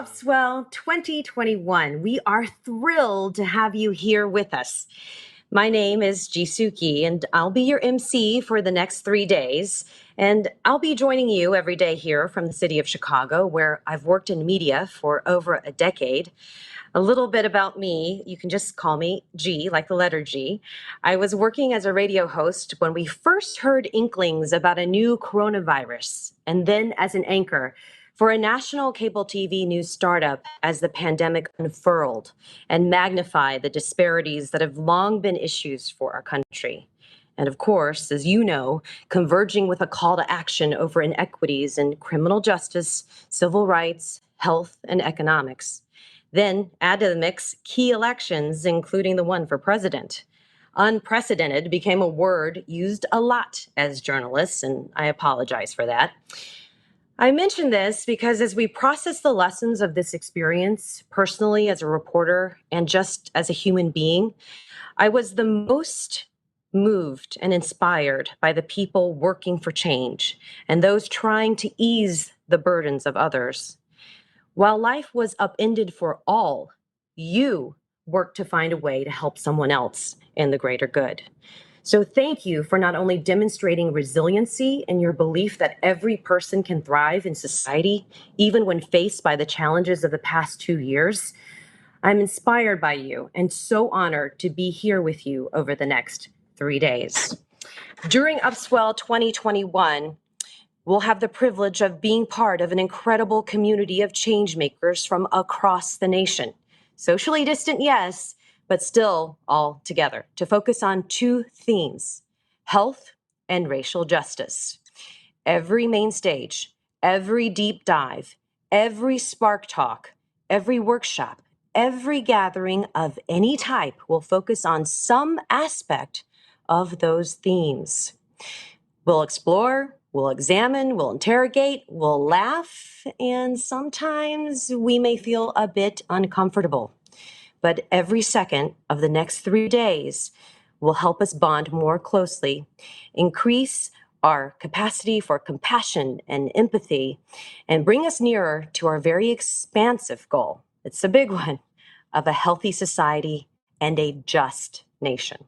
Upswell 2021. We are thrilled to have you here with us. My name is Jisuki, and I'll be your MC for the next 3 days. And I'll be joining you every day here from the city of Chicago, where I've worked in media for over a decade. A little bit about me, you can just call me G, like the letter G. I was working as a radio host when we first heard inklings about a new coronavirus, and then as an anchor for a national cable TV news startup as the pandemic unfurled and magnified the disparities that have long been issues for our country. And of course, as you know, converging with a call to action over inequities in criminal justice, civil rights, health, and economics. Then add to the mix key elections, including the one for president. Unprecedented became a word used a lot as journalists, and I apologize for that. I mention this because as we process the lessons of this experience, personally as a reporter and just as a human being, I was the most moved and inspired by the people working for change and those trying to ease the burdens of others. While life was upended for all, you worked to find a way to help someone else in the greater good. So thank you for not only demonstrating resiliency in your belief that every person can thrive in society, even when faced by the challenges of the past 2 years. I'm inspired by you and so honored to be here with you over the next 3 days. During Upswell 2021, we'll have the privilege of being part of an incredible community of change makers from across the nation. Socially distant, yes, but still all together to focus on 2 themes, health and racial justice. Every main stage, every deep dive, every spark talk, every workshop, every gathering of any type will focus on some aspect of those themes. We'll explore, we'll examine, we'll interrogate, we'll laugh, and sometimes we may feel a bit uncomfortable. But every second of the next 3 days will help us bond more closely, increase our capacity for compassion and empathy, and bring us nearer to our very expansive goal. It's a big one, of a healthy society and a just nation.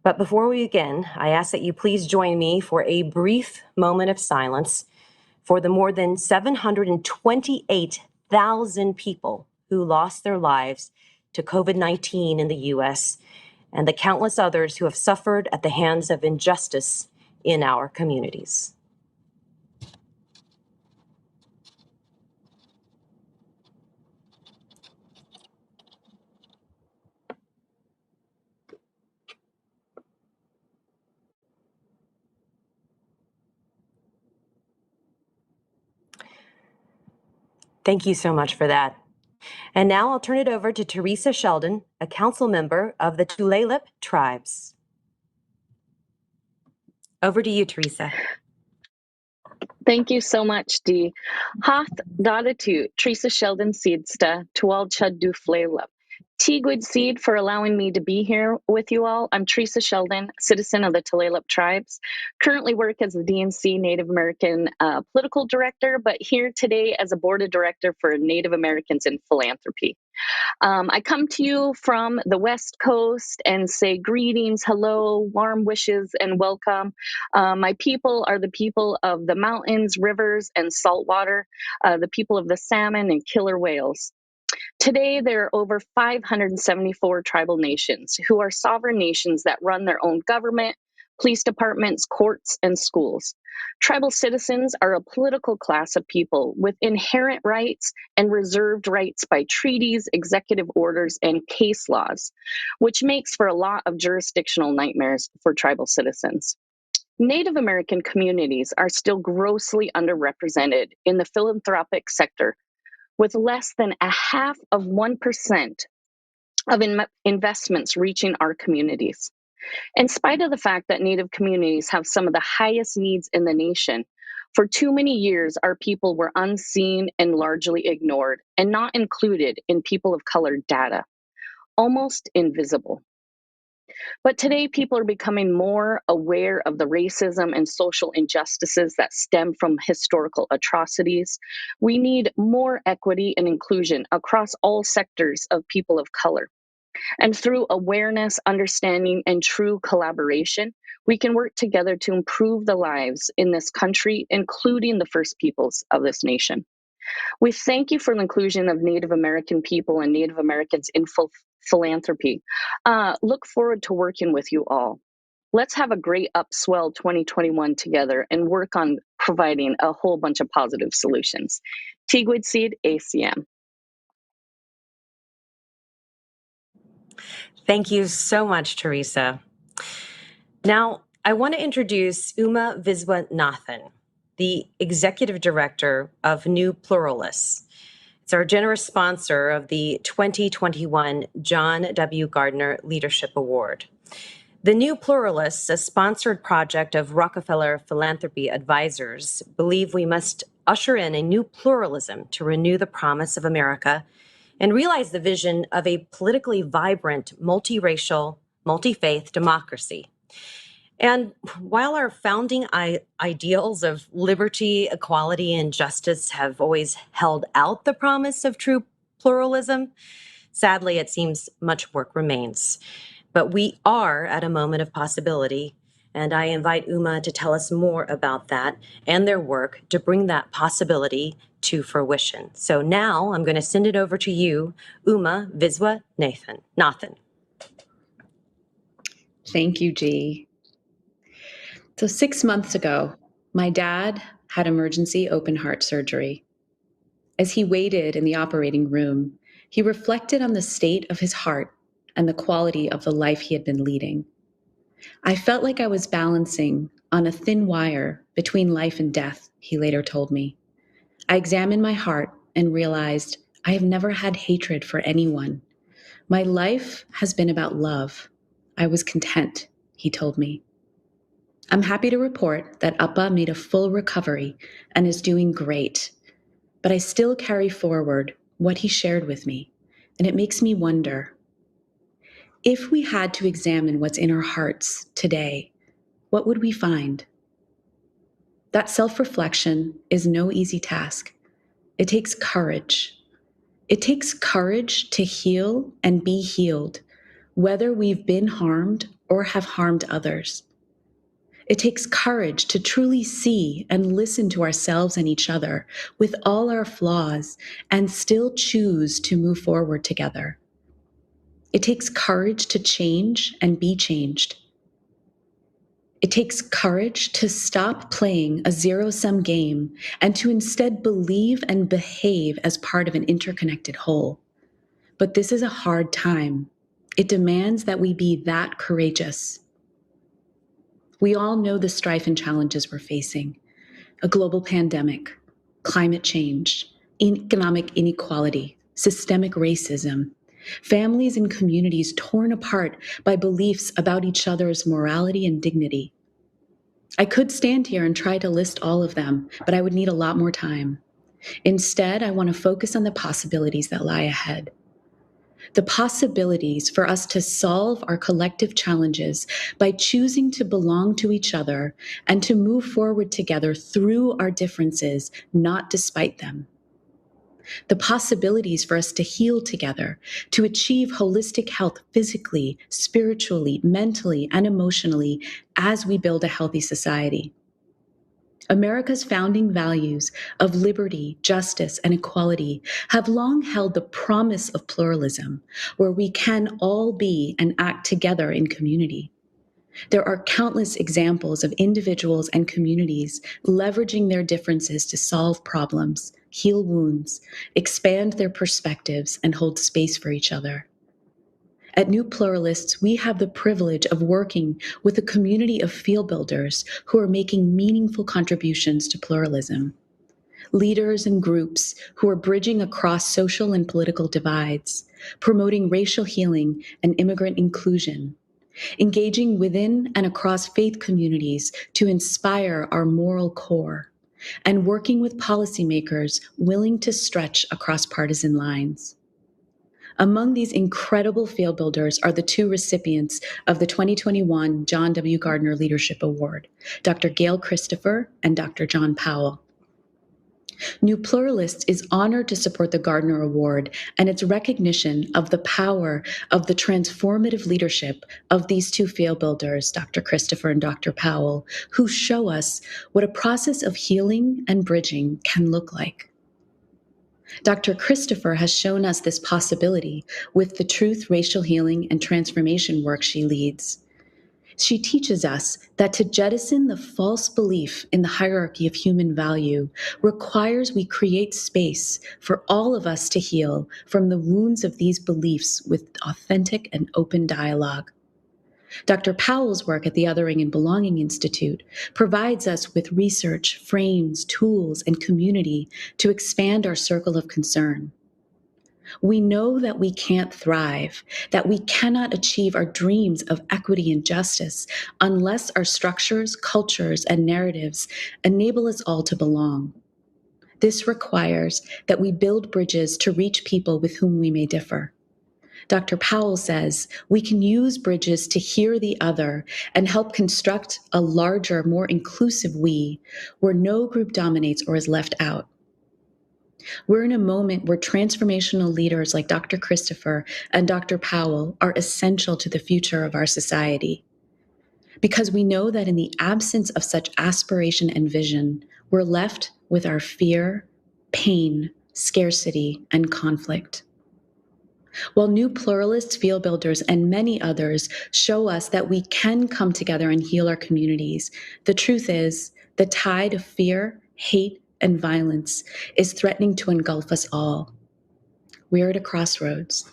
But before we begin, I ask that you please join me for a brief moment of silence for the more than 728,000 people who lost their lives to COVID-19 in the U.S. and the countless others who have suffered at the hands of injustice in our communities. Thank you so much for that. And now I'll turn it over to Teresa Sheldon, a council member of the Tulalip tribes. Over to you, Teresa. Thank you so much, Dee. Hath Dadatu, Teresa Sheldon Seedsta, Tual Chud Du Flalip. Teaguid Seed for allowing me to be here with you all. I'm Teresa Sheldon, citizen of the Tulalip tribes. Currently work as the DNC Native American political director, but here today as a board of director for Native Americans in Philanthropy. I come to you from the West Coast and say greetings, hello, warm wishes, and welcome. My people are the people of the mountains, rivers, and saltwater, the people of the salmon and killer whales. Today, there are over 574 tribal nations who are sovereign nations that run their own government, police departments, courts, and schools. Tribal citizens are a political class of people with inherent rights and reserved rights by treaties, executive orders, and case laws, which makes for a lot of jurisdictional nightmares for tribal citizens. Native American communities are still grossly underrepresented in the philanthropic sector, with less than 0.5% of investments reaching our communities. In spite of the fact that Native communities have some of the highest needs in the nation, for too many years, our people were unseen and largely ignored and not included in people of color data, almost invisible. But today, people are becoming more aware of the racism and social injustices that stem from historical atrocities. We need more equity and inclusion across all sectors of people of color. And through awareness, understanding, and true collaboration, we can work together to improve the lives in this country, including the First Peoples of this nation. We thank you for the inclusion of Native American people and Native Americans in philanthropy. Look forward to working with you all. Let's have a great upswell 2021 together and work on providing a whole bunch of positive solutions. Teaguid Seed, ACM. Thank you so much, Teresa. Now, I want to introduce Uma Viswanathan, the Executive Director of New Pluralists. It's our generous sponsor of the 2021 John W. Gardner Leadership Award. The New Pluralists, a sponsored project of Rockefeller Philanthropy Advisors, believe we must usher in a new pluralism to renew the promise of America and realize the vision of a politically vibrant, multiracial, multi-faith democracy. And while our founding ideals of liberty, equality, and justice have always held out the promise of true pluralism, sadly, it seems much work remains. But we are at a moment of possibility, and I invite Uma to tell us more about that and their work to bring that possibility to fruition. So now I'm going to send it over to you, Uma Viswanathan. Thank you, G. So 6 months ago, my dad had emergency open heart surgery. As he waited in the operating room, he reflected on the state of his heart and the quality of the life he had been leading. I felt like I was balancing on a thin wire between life and death, he later told me. I examined my heart and realized I have never had hatred for anyone. My life has been about love. I was content, he told me. I'm happy to report that Appa made a full recovery and is doing great, but I still carry forward what he shared with me, and it makes me wonder, if we had to examine what's in our hearts today, what would we find? That self-reflection is no easy task. It takes courage. It takes courage to heal and be healed, whether we've been harmed or have harmed others. It takes courage to truly see and listen to ourselves and each other with all our flaws and still choose to move forward together. It takes courage to change and be changed. It takes courage to stop playing a zero-sum game and to instead believe and behave as part of an interconnected whole. But this is a hard time. It demands that we be that courageous. We all know the strife and challenges we're facing: a global pandemic, climate change, economic inequality, systemic racism, families and communities torn apart by beliefs about each other's morality and dignity. I could stand here and try to list all of them, but I would need a lot more time. Instead, I want to focus on the possibilities that lie ahead. The possibilities for us to solve our collective challenges by choosing to belong to each other and to move forward together through our differences, not despite them. The possibilities for us to heal together, to achieve holistic health physically, spiritually, mentally, and emotionally as we build a healthy society. America's founding values of liberty, justice, and equality have long held the promise of pluralism, where we can all be and act together in community. There are countless examples of individuals and communities leveraging their differences to solve problems, heal wounds, expand their perspectives, and hold space for each other. At New Pluralists, we have the privilege of working with a community of field builders who are making meaningful contributions to pluralism. Leaders and groups who are bridging across social and political divides, promoting racial healing and immigrant inclusion, engaging within and across faith communities to inspire our moral core, and working with policymakers willing to stretch across partisan lines. Among these incredible field builders are the two recipients of the 2021 John W. Gardner Leadership Award, Dr. Gail Christopher and Dr. John Powell. New Pluralists is honored to support the Gardner Award and its recognition of the power of the transformative leadership of these two field builders, Dr. Christopher and Dr. Powell, who show us what a process of healing and bridging can look like. Dr. Christopher has shown us this possibility with the truth, racial healing, and transformation work she leads. She teaches us that to jettison the false belief in the hierarchy of human value requires we create space for all of us to heal from the wounds of these beliefs with authentic and open dialogue. Dr. Powell's work at the Othering and Belonging Institute provides us with research, frames, tools, and community to expand our circle of concern. We know that we can't thrive, that we cannot achieve our dreams of equity and justice unless our structures, cultures, and narratives enable us all to belong. This requires that we build bridges to reach people with whom we may differ. Dr. Powell says we can use bridges to hear the other and help construct a larger, more inclusive we, where no group dominates or is left out. We're in a moment where transformational leaders like Dr. Christopher and Dr. Powell are essential to the future of our society. Because we know that in the absence of such aspiration and vision, we're left with our fear, pain, scarcity, and conflict. While New Pluralists, Field Builders, and many others show us that we can come together and heal our communities, the truth is the tide of fear, hate, and violence is threatening to engulf us all. We're at a crossroads.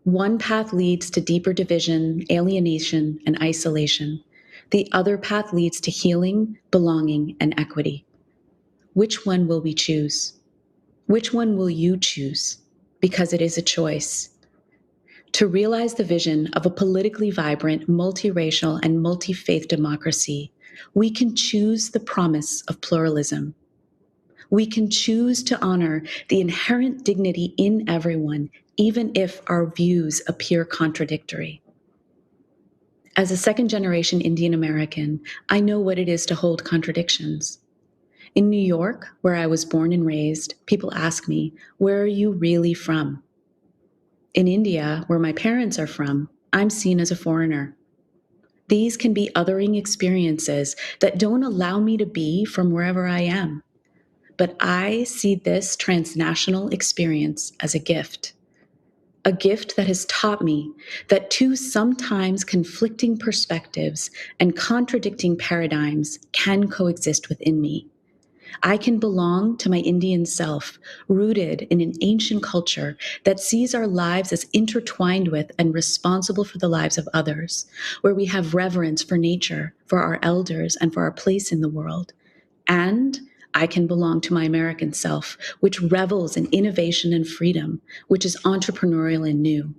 One path leads to deeper division, alienation, and isolation. The other path leads to healing, belonging, and equity. Which one will we choose? Which one will you choose? Because it is a choice. To realize the vision of a politically vibrant, multiracial, and multi-faith democracy, we can choose the promise of pluralism. We can choose to honor the inherent dignity in everyone, even if our views appear contradictory. As a second-generation Indian American, I know what it is to hold contradictions. In New York, where I was born and raised, people ask me, "Where are you really from?" In India, where my parents are from, I'm seen as a foreigner. These can be othering experiences that don't allow me to be from wherever I am. But I see this transnational experience as a gift that has taught me that two sometimes conflicting perspectives and contradicting paradigms can coexist within me. I can belong to my Indian self, rooted in an ancient culture that sees our lives as intertwined with and responsible for the lives of others, where we have reverence for nature, for our elders, and for our place in the world. And I can belong to my American self, which revels in innovation and freedom, which is entrepreneurial and new.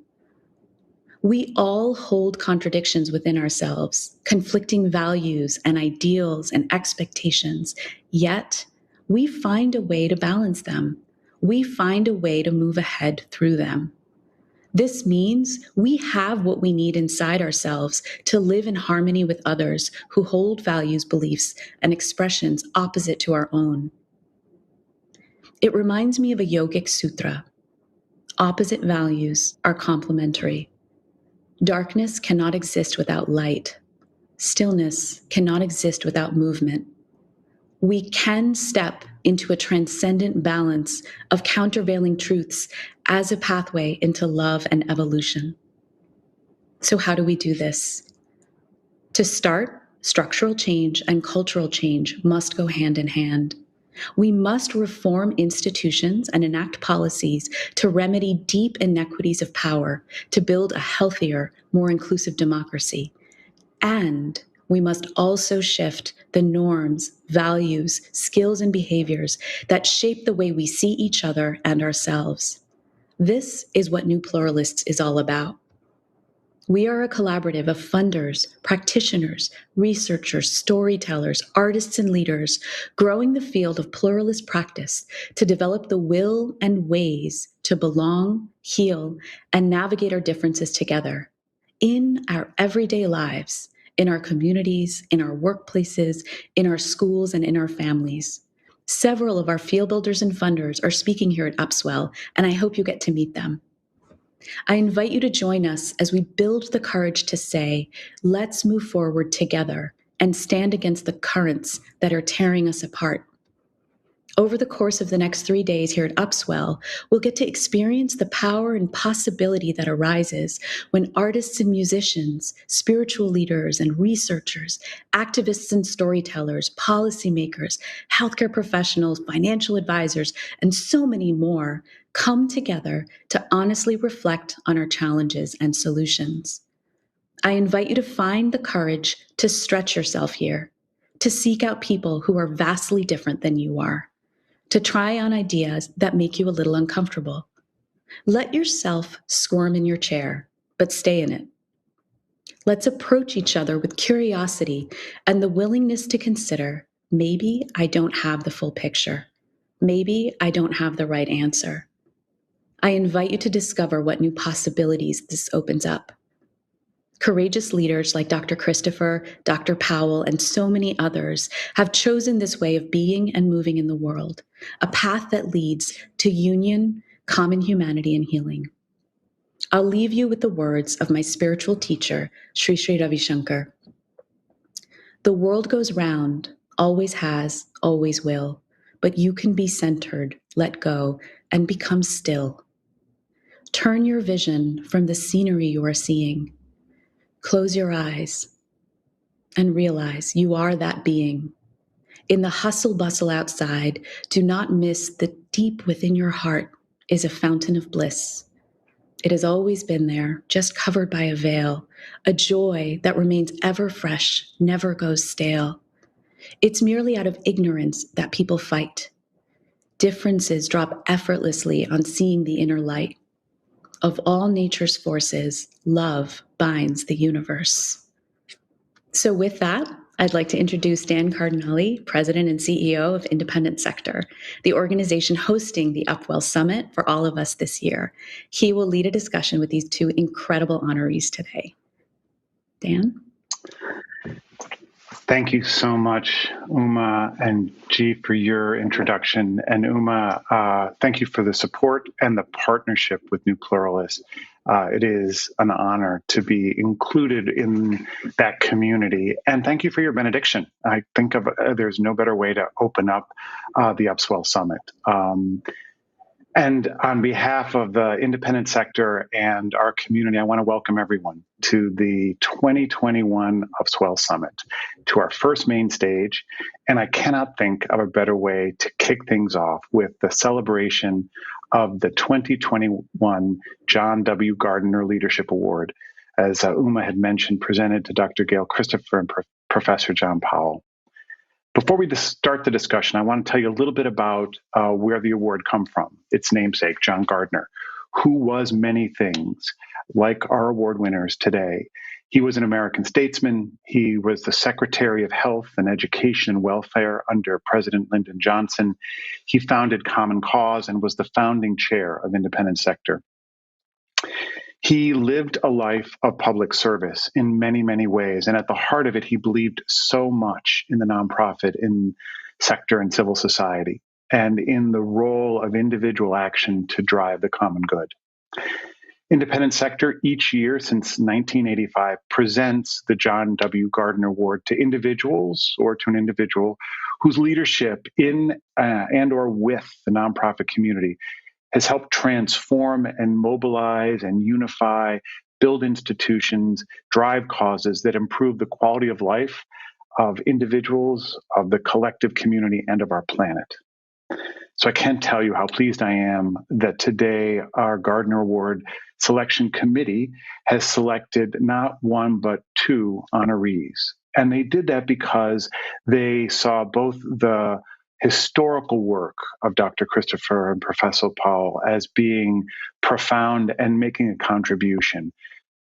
We all hold contradictions within ourselves, conflicting values and ideals and expectations, yet we find a way to balance them. We find a way to move ahead through them. This means we have what we need inside ourselves to live in harmony with others who hold values, beliefs, and expressions opposite to our own. It reminds me of a yogic sutra. Opposite values are complementary. Darkness cannot exist without light. Stillness cannot exist without movement. We can step into a transcendent balance of countervailing truths as a pathway into love and evolution. So how do we do this? To start, structural change and cultural change must go hand in hand. We must reform institutions and enact policies to remedy deep inequities of power, to build a healthier, more inclusive democracy. And we must also shift the norms, values, skills, and behaviors that shape the way we see each other and ourselves. This is what New Pluralists is all about. We are a collaborative of funders, practitioners, researchers, storytellers, artists, and leaders growing the field of pluralist practice to develop the will and ways to belong, heal, and navigate our differences together in our everyday lives, in our communities, in our workplaces, in our schools, and in our families. Several of our field builders and funders are speaking here at Upswell, and I hope you get to meet them. I invite you to join us as we build the courage to say, let's move forward together and stand against the currents that are tearing us apart. Over the course of the next 3 days here at Upswell, we'll get to experience the power and possibility that arises when artists and musicians, spiritual leaders and researchers, activists and storytellers, policymakers, healthcare professionals, financial advisors, and so many more come together to honestly reflect on our challenges and solutions. I invite you to find the courage to stretch yourself here, to seek out people who are vastly different than you are, to try on ideas that make you a little uncomfortable. Let yourself squirm in your chair, but stay in it. Let's approach each other with curiosity and the willingness to consider, maybe I don't have the full picture. Maybe I don't have the right answer. I invite you to discover what new possibilities this opens up. Courageous leaders like Dr. Christopher, Dr. Powell, and so many others have chosen this way of being and moving in the world, a path that leads to union, common humanity, and healing. I'll leave you with the words of my spiritual teacher, Sri Sri Ravi Shankar. The world goes round, always has, always will, but you can be centered, let go, and become still. Turn your vision from the scenery you are seeing. Close your eyes and realize you are that being. In the hustle bustle outside, do not miss that deep within your heart is a fountain of bliss. It has always been there, just covered by a veil, a joy that remains ever fresh, never goes stale. It's merely out of ignorance that people fight. Differences drop effortlessly on seeing the inner light. Of all nature's forces, love binds the universe. So with that, I'd like to introduce Dan Cardinali, President and CEO of Independent Sector, the organization hosting the Upwell Summit for all of us this year. He will lead a discussion with these two incredible honorees today. Dan? Thank you so much, Uma and G, for your introduction. And Uma, thank you for the support and the partnership with New Pluralist. It is an honor to be included in that community. And thank you for your benediction. I think there's no better way to open up the Upswell Summit. And on behalf of the independent sector and our community, I want to welcome everyone to the 2021 Upswell Summit, to our first main stage. And I cannot think of a better way to kick things off with the celebration of the 2021 John W. Gardner Leadership Award, as Uma had mentioned, presented to Dr. Gail Christopher and Professor John Powell. Before we start the discussion, I want to tell you a little bit about where the award come from, its namesake, John Gardner, who was many things like our award winners today. He was an American statesman. He was the Secretary of Health and Education and Welfare under President Lyndon Johnson. He founded Common Cause and was the founding chair of Independent Sector. He lived a life of public service in many, many ways. And at the heart of it, he believed so much in the nonprofit, in sector and civil society, and in the role of individual action to drive the common good. Independent Sector each year since 1985 presents the John W. Gardner Award to individuals or to an individual whose leadership in and or with the nonprofit community has helped transform and mobilize and unify, build institutions, drive causes that improve the quality of life of individuals, of the collective community, and of our planet. So I can't tell you how pleased I am that today our Gardner Award selection committee has selected not one, but two honorees. And they did that because they saw both the historical work of Dr. Christopher and Professor Powell as being profound and making a contribution.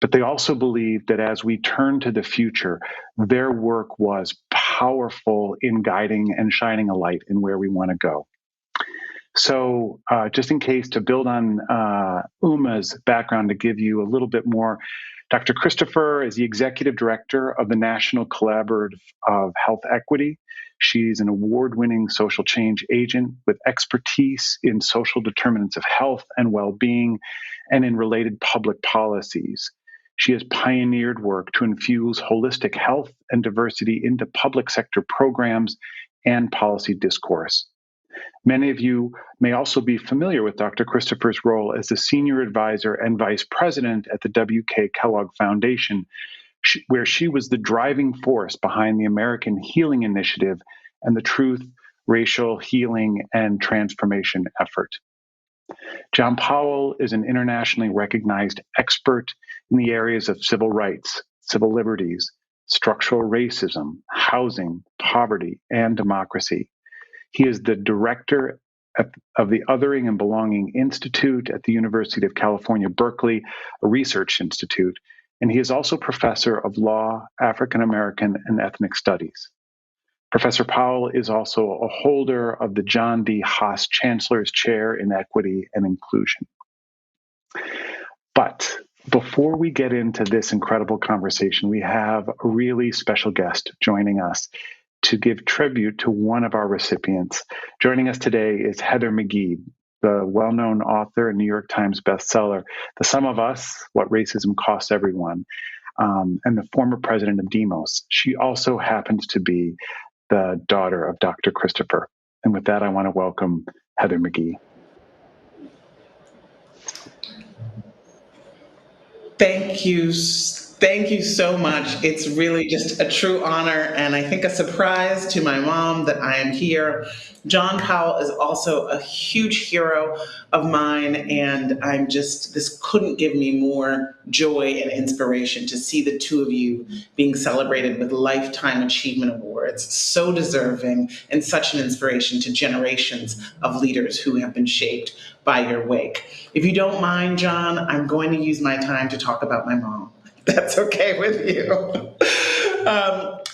But they also believed that as we turn to the future, their work was powerful in guiding and shining a light in where we want to go. So just in case, to build on Uma's background, to give you a little bit more, Dr. Christopher is the executive director of the National Collaborative of Health Equity. She's an award-winning social change agent with expertise in social determinants of health and well-being and in related public policies. She has pioneered work to infuse holistic health and diversity into public sector programs and policy discourse. Many of you may also be familiar with Dr. Christopher's role as the senior advisor and vice president at the W.K. Kellogg Foundation, where she was the driving force behind the American Healing Initiative and the Truth, Racial Healing, and Transformation effort. John Powell is an internationally recognized expert in the areas of civil rights, civil liberties, structural racism, housing, poverty, and democracy. He is the director of the Othering and Belonging Institute at the University of California, Berkeley, a research institute, and he is also professor of law, African American, and ethnic studies. Professor Powell is also a holder of the John D. Haas Chancellor's Chair in Equity and Inclusion. But before we get into this incredible conversation, we have a really special guest joining us to give tribute to one of our recipients. Joining us today is Heather Mcgee, the well-known author and New York Times bestseller, The Sum of Us, What Racism Costs Everyone, and the former president of Demos. She also happens to be the daughter of Dr. Christopher. And with that, I want to welcome Heather Mcgee. Thank you. Thank you so much. It's really just a true honor and I think a surprise to my mom that I am here. John Powell is also a huge hero of mine, and this couldn't give me more joy and inspiration to see the two of you being celebrated with Lifetime Achievement Awards. So deserving and such an inspiration to generations of leaders who have been shaped by your wake. If you don't mind, John, I'm going to use my time to talk about my mom. That's okay with you.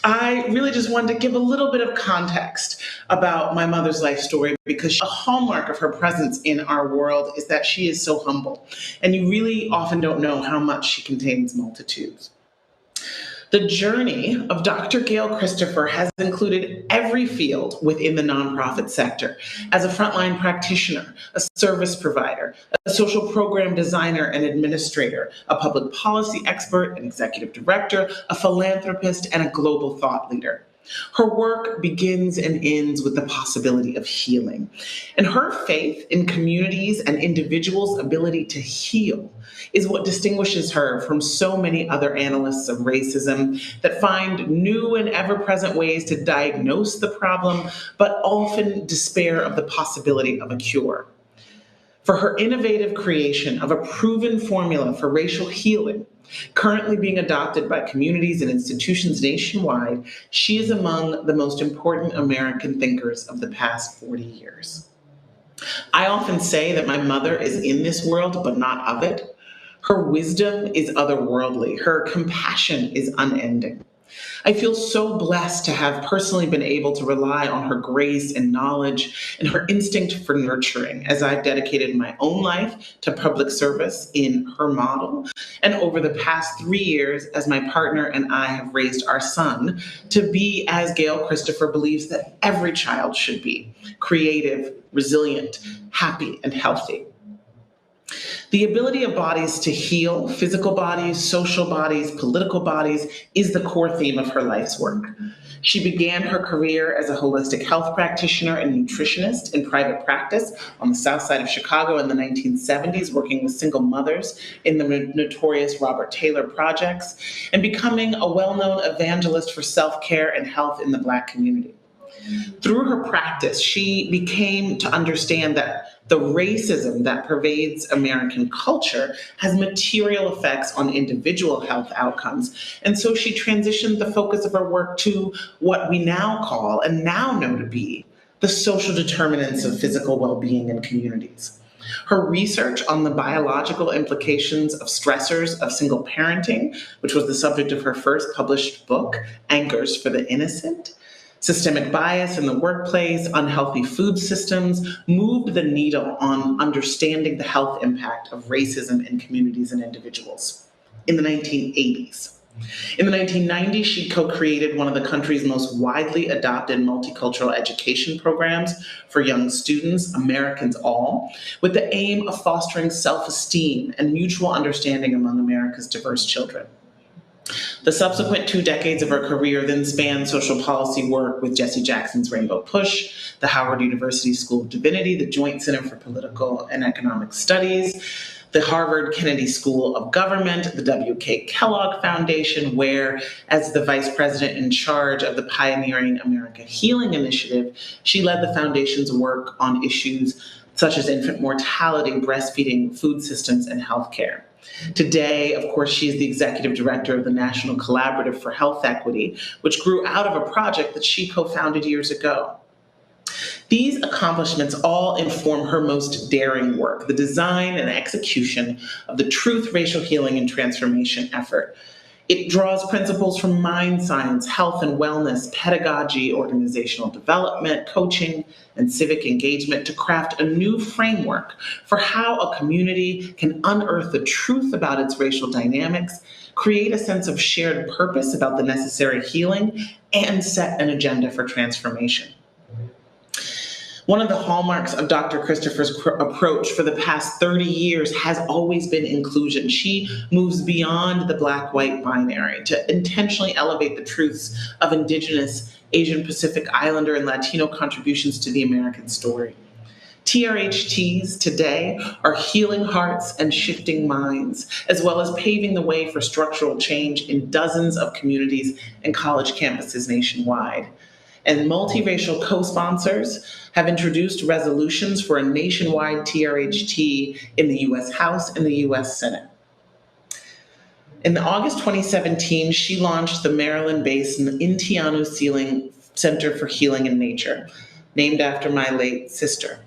I really just wanted to give a little bit of context about my mother's life story, because a hallmark of her presence in our world is that she is so humble, and you really often don't know how much she contains multitudes. The journey of Dr. Gail Christopher has included every field within the nonprofit sector, as a frontline practitioner, a service provider, a social program designer and administrator, a public policy expert, an executive director, a philanthropist, and a global thought leader. Her work begins and ends with the possibility of healing. And her faith in communities and individuals' ability to heal is what distinguishes her from so many other analysts of racism that find new and ever-present ways to diagnose the problem, but often despair of the possibility of a cure. For her innovative creation of a proven formula for racial healing, currently being adopted by communities and institutions nationwide, she is among the most important American thinkers of the past 40 years. I often say that my mother is in this world, but not of it. Her wisdom is otherworldly. Her compassion is unending. I feel so blessed to have personally been able to rely on her grace and knowledge and her instinct for nurturing as I've dedicated my own life to public service in her model. And over the past 3 years, as my partner and I have raised our son to be as Gail Christopher believes that every child should be: creative, resilient, happy, and healthy. The ability of bodies to heal, physical bodies, social bodies, political bodies, is the core theme of her life's work. She began her career as a holistic health practitioner and nutritionist in private practice on the south side of Chicago in the 1970s, working with single mothers in the notorious Robert Taylor projects, and becoming a well-known evangelist for self-care and health in the Black community. Through her practice, she became to understand that the racism that pervades American culture has material effects on individual health outcomes. And so she transitioned the focus of her work to what we now call, and now know to be, the social determinants of physical well-being in communities. Her research on the biological implications of stressors of single parenting, which was the subject of her first published book, Anchors for the Innocent, systemic bias in the workplace, unhealthy food systems, moved the needle on understanding the health impact of racism in communities and individuals in the 1980s. In the 1990s, she co-created one of the country's most widely adopted multicultural education programs for young students, Americans All, with the aim of fostering self-esteem and mutual understanding among America's diverse children. The subsequent 2 decades of her career then spanned social policy work with Jesse Jackson's Rainbow Push, the Howard University School of Divinity, the Joint Center for Political and Economic Studies, the Harvard Kennedy School of Government, the W.K. Kellogg Foundation, where, as the vice president in charge of the pioneering America Healing Initiative, she led the foundation's work on issues such as infant mortality, breastfeeding, food systems, and healthcare. Today, of course, she is the executive director of the National Collaborative for Health Equity, which grew out of a project that she co-founded years ago. These accomplishments all inform her most daring work, the design and execution of the Truth, Racial Healing, and Transformation effort. It draws principles from mind science, health and wellness, pedagogy, organizational development, coaching, and civic engagement to craft a new framework for how a community can unearth the truth about its racial dynamics, create a sense of shared purpose about the necessary healing, and set an agenda for transformation. One of the hallmarks of Dr. Christopher's approach for the past 30 years has always been inclusion. She moves beyond the black-white binary to intentionally elevate the truths of Indigenous, Asian Pacific Islander, and Latino contributions to the American story. TRHTs today are healing hearts and shifting minds, as well as paving the way for structural change in dozens of communities and college campuses nationwide. And multiracial co-sponsors have introduced resolutions for a nationwide TRHT in the U.S. House and the U.S. Senate. In August 2017, she launched the Maryland-based Intianu Center for Healing in Nature, named after my late sister,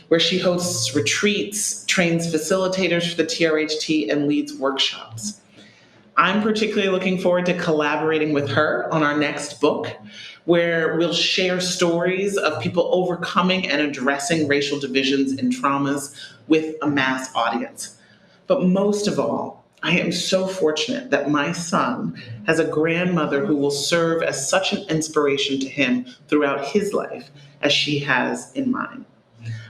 where she hosts retreats, trains facilitators for the TRHT, and leads workshops. I'm particularly looking forward to collaborating with her on our next book, where we'll share stories of people overcoming and addressing racial divisions and traumas with a mass audience. But most of all, I am so fortunate that my son has a grandmother who will serve as such an inspiration to him throughout his life as she has in mine.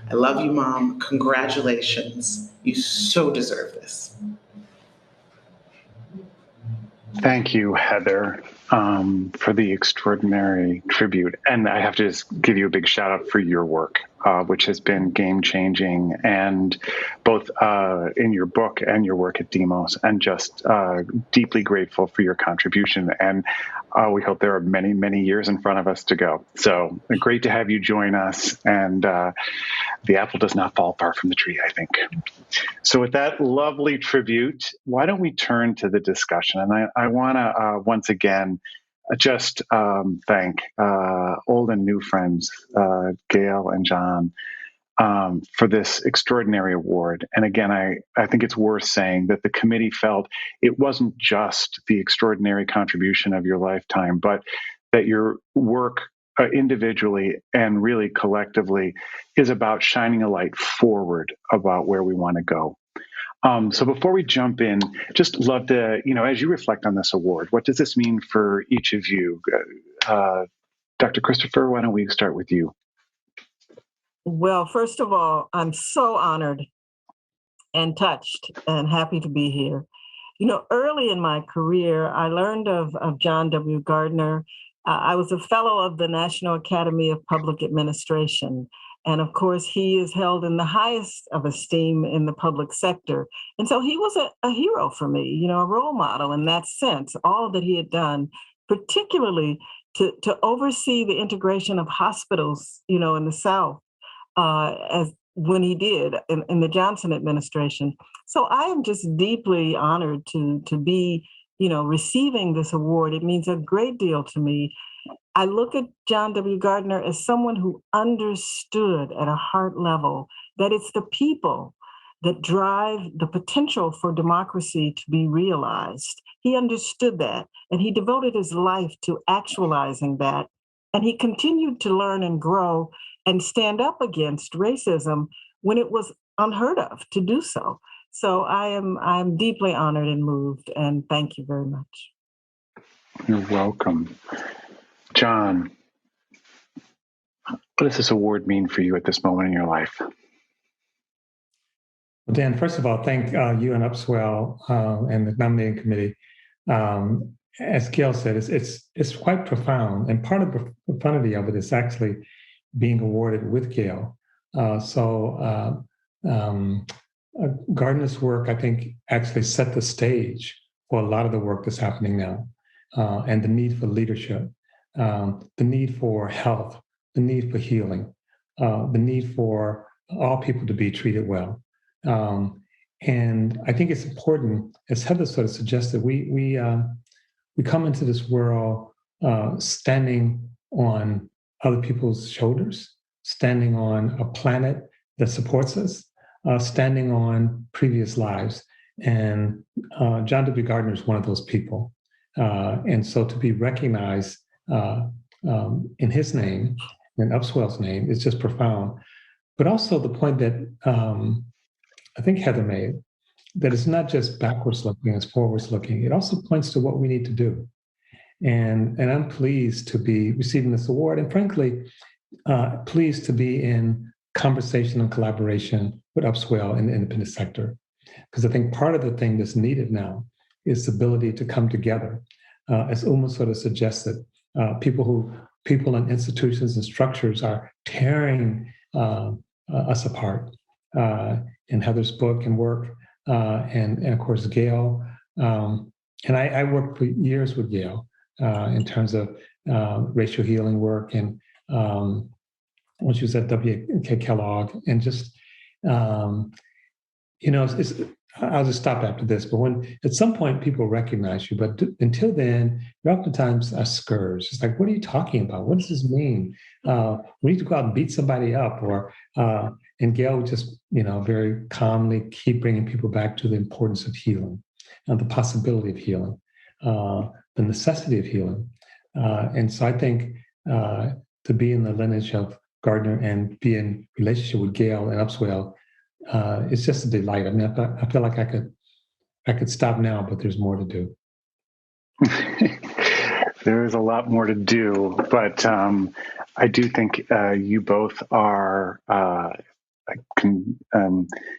I love you, Mom. Congratulations. You so deserve this. Thank you, Heather, for the extraordinary tribute. And I have to just give you a big shout out for your work, which has been game-changing, and both in your book and your work at Demos, and just deeply grateful for your contribution. And we hope there are many, many years in front of us to go. So great to have you join us. And the apple does not fall far from the tree, I think. So with that lovely tribute, why don't we turn to the discussion? And I want to once again just thank old and new friends, Gail and John, for this extraordinary award. And again, I think it's worth saying that the committee felt it wasn't just the extraordinary contribution of your lifetime, but that your work individually and really collectively is about shining a light forward about where we want to go. So before we jump in, just love to, as you reflect on this award, what does this mean for each of you? Dr. Christopher, why don't we start with you? Well, first of all, I'm so honored and touched and happy to be here. Early in my career, I learned of John W. Gardner. I was a fellow of the National Academy of Public Administration. And of course, he is held in the highest of esteem in the public sector. And so he was a hero for me, a role model in that sense, all that he had done, particularly to oversee the integration of hospitals, in the South, as when he did in the Johnson administration. So I am just deeply honored to be, receiving this award. It means a great deal to me. I look at John W. Gardner as someone who understood at a heart level that it's the people that drive the potential for democracy to be realized. He understood that, and he devoted his life to actualizing that. And he continued to learn and grow and stand up against racism when it was unheard of to do so. So I'm deeply honored and moved, and thank you very much. You're welcome. John, what does this award mean for you at this moment in your life? Well, Dan, first of all, thank you and Upswell and the nominating committee. As Gail said, it's quite profound, and part of the profundity of it is actually being awarded with Gail. Gardner's work, I think, actually set the stage for a lot of the work that's happening now, and the need for leadership, the need for health, the need for healing, the need for all people to be treated well. And I think it's important, as Heather sort of suggested, we come into this world standing on other people's shoulders, standing on a planet that supports us, standing on previous lives. And John W. Gardner is one of those people. And so to be recognized in his name, in Upswell's name, is just profound. But also the point that I think Heather made, that it's not just backwards looking, it's forwards looking. It also points to what we need to do. And I'm pleased to be receiving this award, and frankly, pleased to be in conversation and collaboration with Upswell in the independent sector. Because I think part of the thing that's needed now is the ability to come together. As Uma sort of suggested, people and institutions and structures are tearing us apart. In Heather's book and work, and of course, Gail. And I worked for years with Gail in terms of racial healing work, and when she was at W.K. Kellogg, and just, I'll just stop after this, but when at some point people recognize you, but until then, you oftentimes are scourged. It's like, what are you talking about? What does this mean? We need to go out and beat somebody up, or and Gail would just, very calmly keep bringing people back to the importance of healing, the possibility of healing, the necessity of healing. And so I think to be in the lineage of Gardner and be in relationship with Gail and Upswell, it's just a delight. I mean, I feel like I could stop now, but there's more to do. There is a lot more to do, but I do think you both are, I can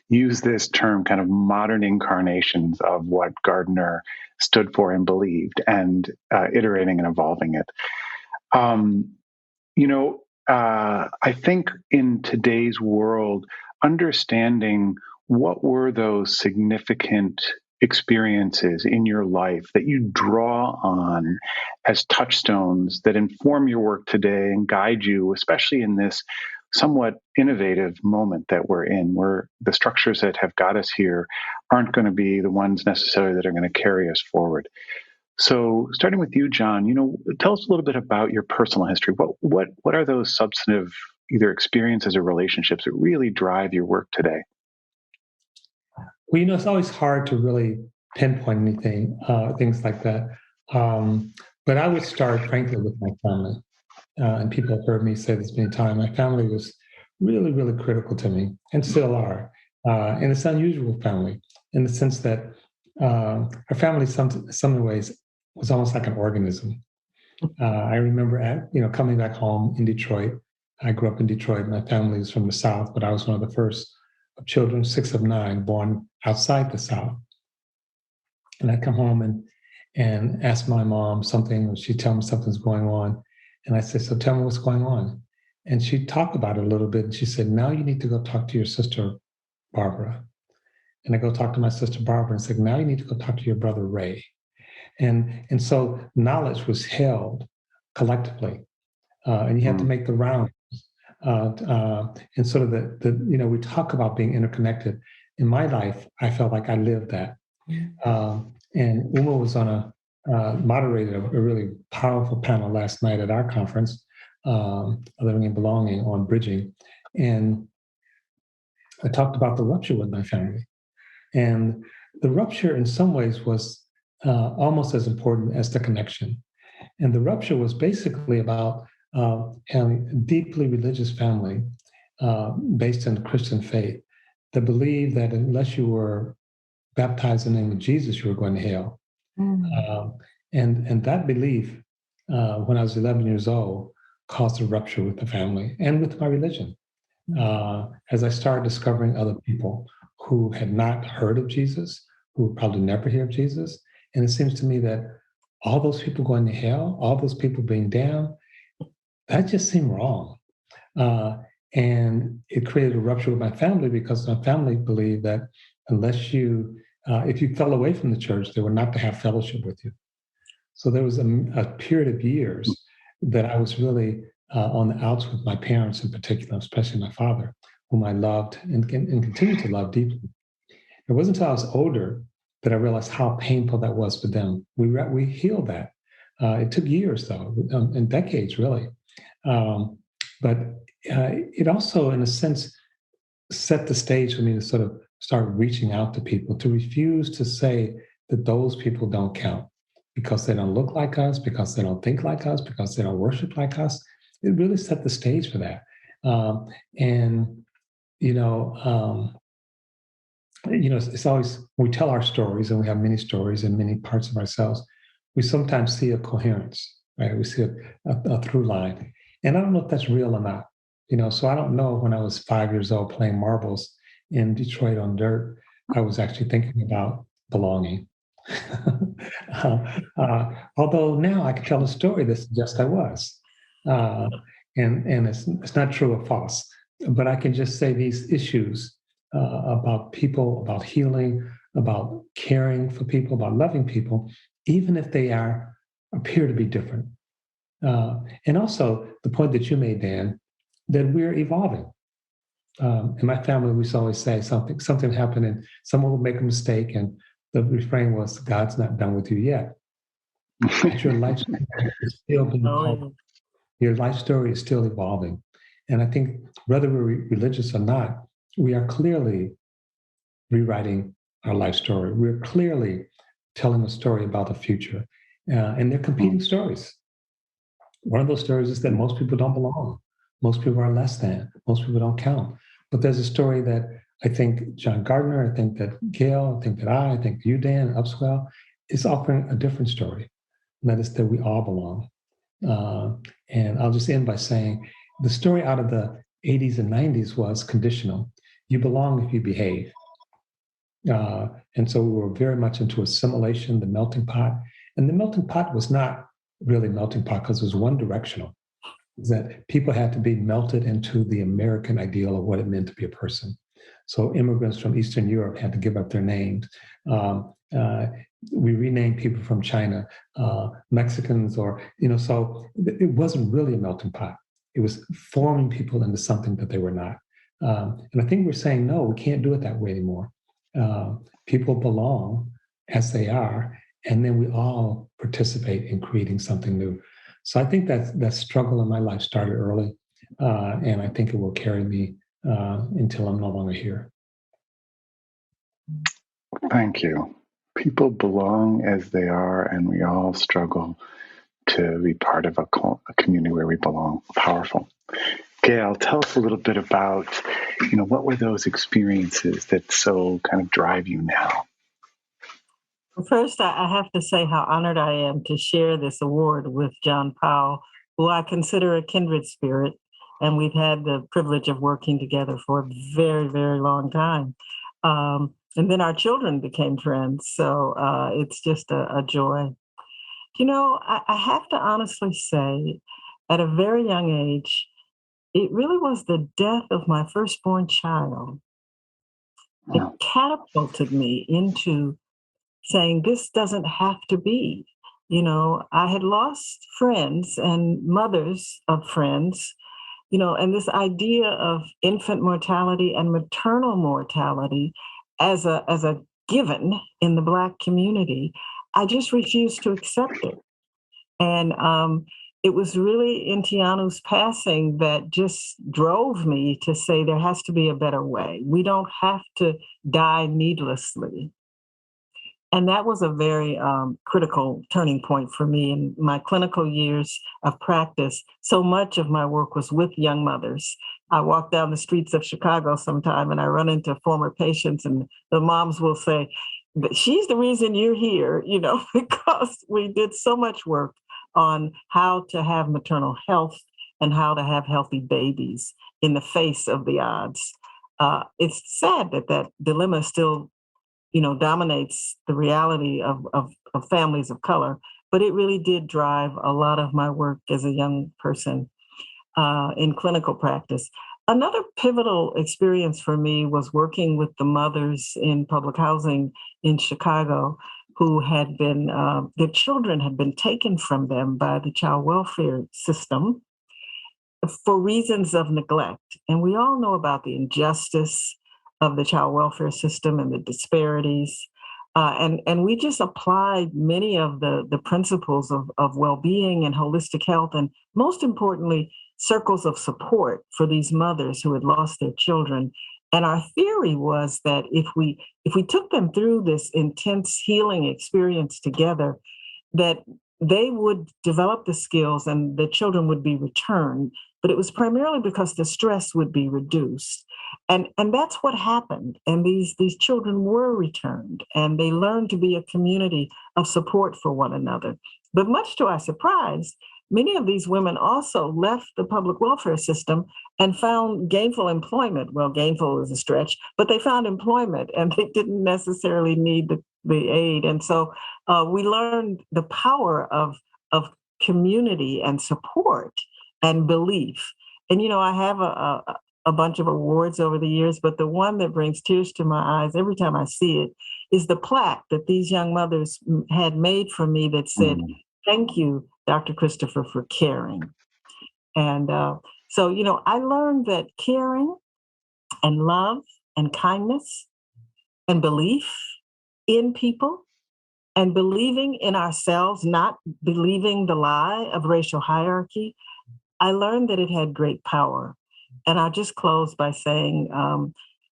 use this term, kind of modern incarnations of what Gardner stood for and believed, and iterating and evolving it. I think in today's world, understanding what were those significant experiences in your life that you draw on as touchstones that inform your work today and guide you, especially in this somewhat innovative moment that we're in, where the structures that have got us here aren't going to be the ones necessarily that are going to carry us forward. So starting with you, John, tell us a little bit about your personal history. What are those substantive either experiences or relationships that really drive your work today? Well, it's always hard to really pinpoint anything, things like that. But I would start, frankly, with my family. And people have heard me say this many times. My family was really, really critical to me, and still are. And it's an unusual family in the sense that our family, some ways, was almost like an organism. I remember, coming back home in Detroit. I grew up in Detroit. My family is from the South, but I was one of the first of children, 6 of 9, born outside the South. And I'd come home and ask my mom something, or she'd tell me something's going on. And I said, so tell me what's going on. And she'd talk about it a little bit. And she said, now you need to go talk to your sister, Barbara. And I go talk to my sister, Barbara, and said, now you need to go talk to your brother, Ray. And so knowledge was held collectively. And you had to make the rounds. And sort of we talk about being interconnected. In my life, I felt like I lived that. And Uma was moderated a really powerful panel last night at our conference, Living and Belonging, on bridging. And I talked about the rupture with my family. And the rupture in some ways was almost as important as the connection. And the rupture was basically about having a deeply religious family based in the Christian faith that believed that unless you were baptized in the name of Jesus, you were going to hell. And that belief, when I was 11 years old, caused a rupture with the family and with my religion. As I started discovering other people who had not heard of Jesus, who would probably never hear of Jesus. And it seems to me that all those people going to hell, all those people being down, that just seemed wrong. And it created a rupture with my family because my family believed that unless you, if you fell away from the church, they were not to have fellowship with you. So there was a period of years that I was really on the outs with my parents in particular, especially my father, whom I loved and continue to love deeply. It wasn't until I was older that I realized how painful that was for them. We healed that. It took years, though, and decades, really. But it also, in a sense, set the stage for me to sort of start reaching out to people, to refuse to say that those people don't count because they don't look like us, because they don't think like us, because they don't worship like us. It really set the stage for that. And, it's always, when we tell our stories, and we have many stories and many parts of ourselves, we sometimes see a coherence, right? We see a through line. And I don't know if that's real or not. So I don't know when I was 5 years old playing marbles in Detroit on dirt, I was actually thinking about belonging. Although now I can tell a story that suggests I was. And it's not true or false, but I can just say these issues about people, about healing, about caring for people, about loving people, even if they appear to be different. And also the point that you made, Dan, that we're evolving. In my family, we used to always say something happened and someone would make a mistake, and the refrain was, "God's not done with you yet." Your life story is still being told. Your life story is still evolving. And I think whether we're religious or not, we are clearly rewriting our life story. We're clearly telling a story about the future. And they're competing stories. One of those stories is that most people don't belong. Most people are less than. Most people don't count. But there's a story that I think John Gardner, I think that Gail, I think that I think you, Dan, Upswell, is offering a different story. And that is that we all belong. And I'll just end by saying the story out of the 80s and 90s was conditional. You belong if you behave. And so we were very much into assimilation, the melting pot. And the melting pot was not really melting pot because it was one directional. That people had to be melted into the American ideal of what it meant to be a person. So immigrants from Eastern Europe had to give up their names. We renamed people from China, Mexicans, so it wasn't really a melting pot. It was forming people into something that they were not. And I think we're saying, no, we can't do it that way anymore. People belong as they are, and then we all participate in creating something new. So I think that struggle in my life started early, and I think it will carry me until I'm no longer here. Thank you. People belong as they are, and we all struggle to be part of a community where we belong. Powerful. Gail, tell us a little bit about, what were those experiences that so kind of drive you now? First, I have to say how honored I am to share this award with John Powell, who I consider a kindred spirit. And we've had the privilege of working together for a very, very long time. And then our children became friends. So it's just a joy. I have to honestly say, at a very young age, it really was the death of my firstborn child. It catapulted me into saying, this doesn't have to be. I had lost friends and mothers of friends, and this idea of infant mortality and maternal mortality as a given in the Black community, I just refused to accept it. And it was really Intianu's passing that just drove me to say there has to be a better way. We don't have to die needlessly. And that was a very critical turning point for me in my clinical years of practice. So much of my work was with young mothers. I walk down the streets of Chicago sometime and I run into former patients, and the moms will say, she's the reason you're here, because we did so much work on how to have maternal health and how to have healthy babies in the face of the odds. It's sad that dilemma still dominates the reality of families of color. But it really did drive a lot of my work as a young person in clinical practice. Another pivotal experience for me was working with the mothers in public housing in Chicago who had been, their children had been taken from them by the child welfare system for reasons of neglect. And we all know about the injustice of the child welfare system and the disparities. And we just applied many of the principles of well-being and holistic health, and most importantly, circles of support for these mothers who had lost their children. And our theory was that if we took them through this intense healing experience together, that they would develop the skills and the children would be returned. But it was primarily because the stress would be reduced. And that's what happened. And these children were returned, and they learned to be a community of support for one another. But much to our surprise, many of these women also left the public welfare system and found gainful employment. Well, gainful is a stretch, but they found employment and they didn't necessarily need the aid. And so we learned the power of community and support and belief. And, I have a bunch of awards over the years, but the one that brings tears to my eyes every time I see it is the plaque that these young mothers had made for me that said, "Thank you, Dr. Christopher, for caring." And so, I learned that caring and love and kindness and belief in people and believing in ourselves, not believing the lie of racial hierarchy, I learned that it had great power. And I'll just close by saying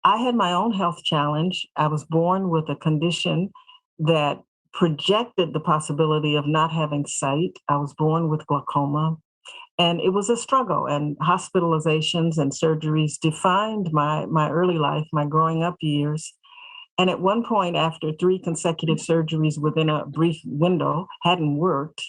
I had my own health challenge. I was born with a condition that projected the possibility of not having sight. I was born with glaucoma. And it was a struggle, and hospitalizations and surgeries defined my early life, my growing up years. And at one point, after 3 consecutive surgeries within a brief window hadn't worked,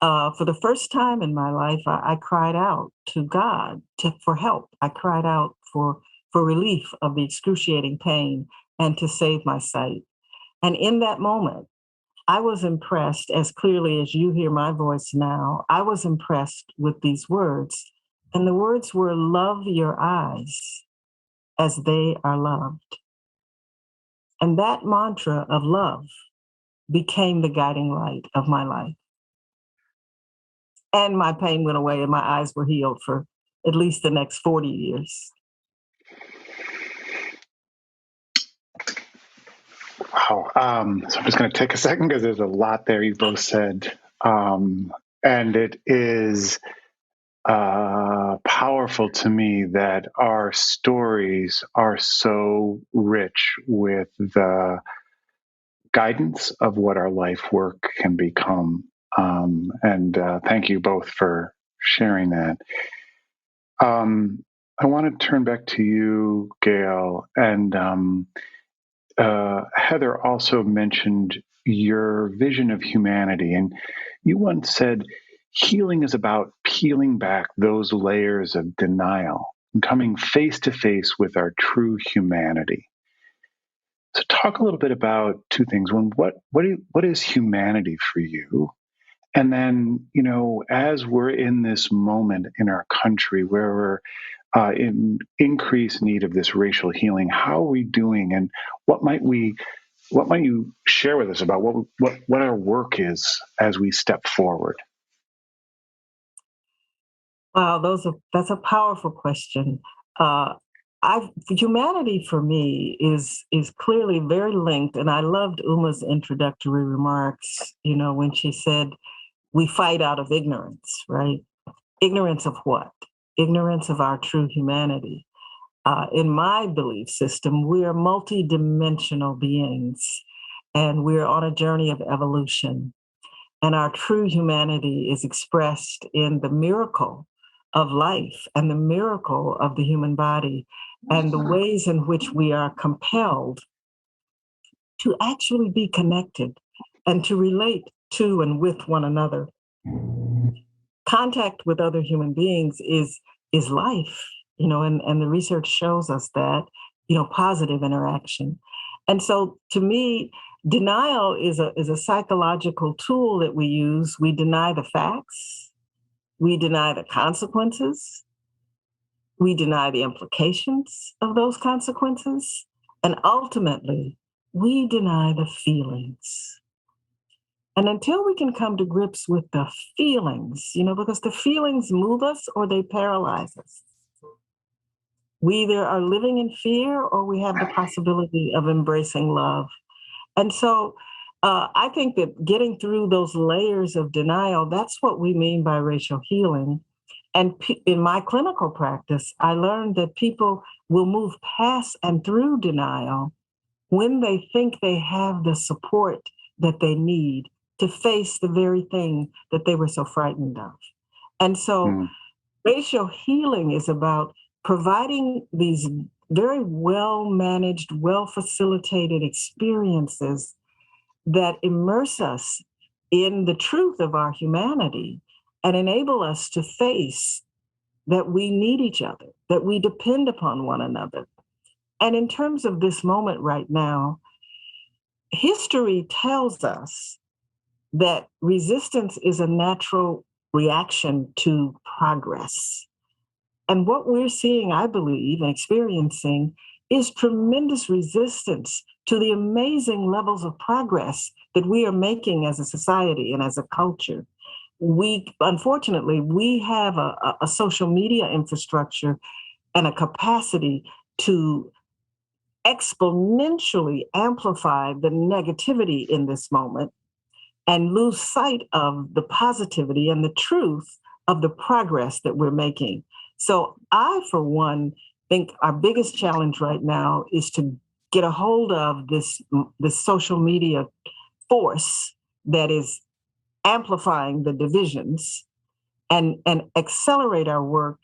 for the first time in my life, I cried out to God for help. I cried out for relief of the excruciating pain and to save my sight. And in that moment, I was impressed, as clearly as you hear my voice now, I was impressed with these words. And the words were, "Love your eyes as they are loved." And that mantra of love became the guiding light of my life. And my pain went away and my eyes were healed for at least the next 40 years. Wow. So I'm just going to take a second because there's a lot there you both said. And it is powerful to me that our stories are so rich with the guidance of what our life work can become. And thank you both for sharing that. I want to turn back to you, Gail. And Heather also mentioned your vision of humanity. And you once said, healing is about peeling back those layers of denial and coming face to face with our true humanity. So talk a little bit about 2 things. One, what is humanity for you? And then, as we're in this moment in our country where we're in increased need of this racial healing, how are we doing, and what might you share with us about what our work is as we step forward? Wow, that's a powerful question. Humanity for me is clearly very linked, and I loved Uma's introductory remarks. When she said, we fight out of ignorance, right? Ignorance of what? Ignorance of our true humanity. In my belief system, we are multidimensional beings, and we're on a journey of evolution. And our true humanity is expressed in the miracle of life and the miracle of the human body and the ways in which we are compelled to actually be connected and to relate to and with one another. Contact with other human beings is life, and the research shows us that, positive interaction. And so to me, denial is a psychological tool that we use. We deny the facts, we deny the consequences, we deny the implications of those consequences, and ultimately, we deny the feelings. And until we can come to grips with the feelings, because the feelings move us or they paralyze us. We either are living in fear or we have the possibility of embracing love. And so I think that getting through those layers of denial, that's what we mean by racial healing. And in my clinical practice, I learned that people will move past and through denial when they think they have the support that they need to face the very thing that they were so frightened of. And so racial healing is about providing these very well-managed, well-facilitated experiences that immerse us in the truth of our humanity and enable us to face that we need each other, that we depend upon one another. And in terms of this moment right now, history tells us that resistance is a natural reaction to progress. And what we're seeing, I believe, and experiencing is tremendous resistance to the amazing levels of progress that we are making as a society and as a culture. Unfortunately, we have a social media infrastructure and a capacity to exponentially amplify the negativity in this moment and lose sight of the positivity and the truth of the progress that we're making. So I, for one, think our biggest challenge right now is to get a hold of this social media force that is amplifying the divisions and accelerate our work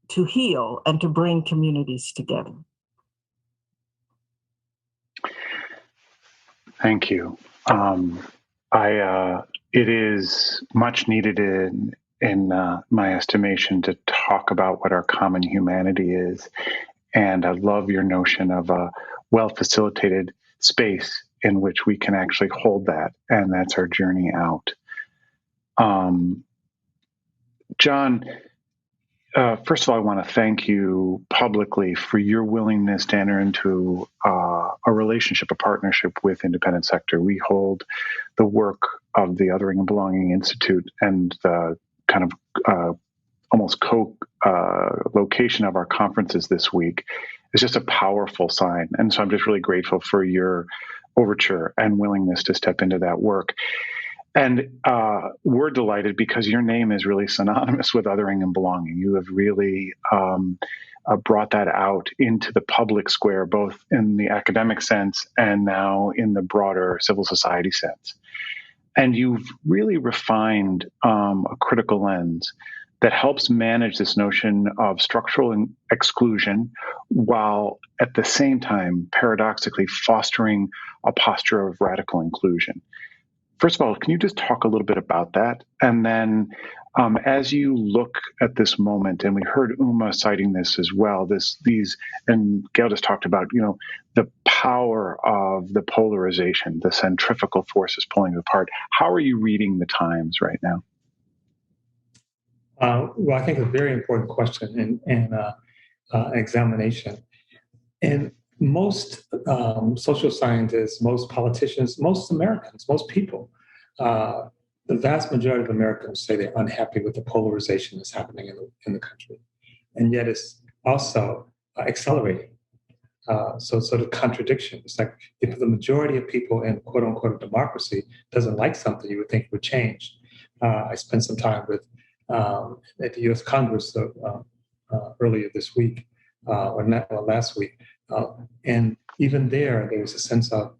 to heal and to bring communities together. Thank you. It is much needed in my estimation to talk about what our common humanity is. And I love your notion of a well-facilitated space in which we can actually hold that. And that's our journey out. John, first of all, I want to thank you publicly for your willingness to enter into a relationship, a partnership with Independent Sector. We hold the work of the Othering and Belonging Institute and the kind of almost co-location of our conferences this week is just a powerful sign. And so I'm just really grateful for your overture and willingness to step into that work. And we're delighted because your name is really synonymous with othering and belonging. You have really brought that out into the public square, both in the academic sense and now in the broader civil society sense. And you've really refined a critical lens that helps manage this notion of structural exclusion while at the same time, paradoxically, fostering a posture of radical inclusion. First of all, can you just talk a little bit about that? And then as you look at this moment, and we heard Uma citing this as well, and Gail just talked about, the power of the polarization, the centrifugal forces pulling it apart. How are you reading the times right now? Well, I think it's a very important question and examination. And most social scientists, most politicians, most Americans, most people, the vast majority of Americans say they're unhappy with the polarization that's happening in the country. And yet it's also accelerating. So the contradiction. It's like if the majority of people in quote unquote democracy doesn't like something, you would think it would change. I spent some time with at the U.S. Congress earlier this week, or last week. And even there was a sense of,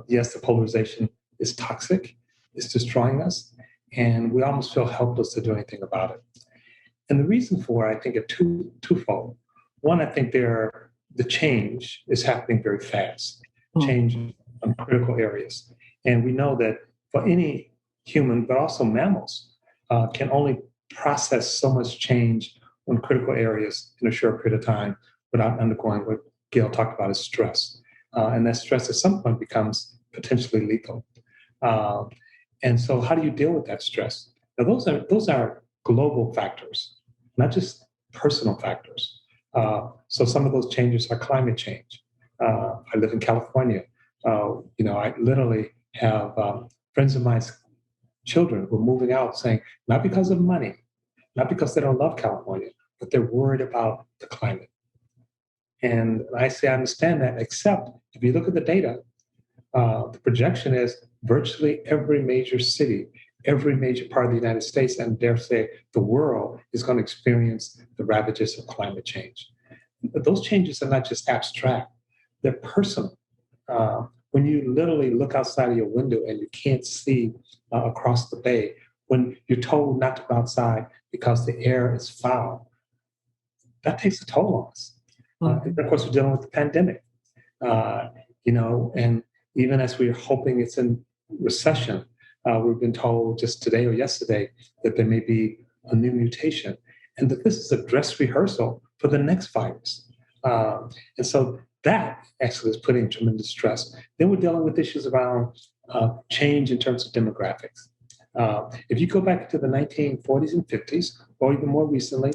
yes, the polarization is toxic, it's destroying us, and we almost feel helpless to do anything about it. And the reason for it, I think, are twofold. One, I think the change is happening very fast, change on critical areas. And we know that for any human, but also mammals, can only process so much change on critical areas in a short period of time without undergoing what Gail talked about as stress. And that stress at some point becomes potentially lethal. And so how do you deal with that stress? Now, those are global factors, not just personal factors. So some of those changes are climate change. I live in California. I literally have friends of mine's children who are moving out saying, not because of money, not because they don't love California, but they're worried about the climate. And I say, I understand that, except if you look at the data, the projection is virtually every major city, every major part of the United States, and dare say the world, is going to experience the ravages of climate change. But those changes are not just abstract, they're personal. When you literally look outside of your window and you can't see across the bay, when you're told not to go outside because the air is foul, that takes a toll on us. And of course, we're dealing with the pandemic, and even as we're hoping it's in recession, we've been told just today or yesterday that there may be a new mutation and that this is a dress rehearsal for the next virus. And so that actually is putting tremendous stress. Then we're dealing with issues around change in terms of demographics. If you go back to the 1940s and 50s, or even more recently,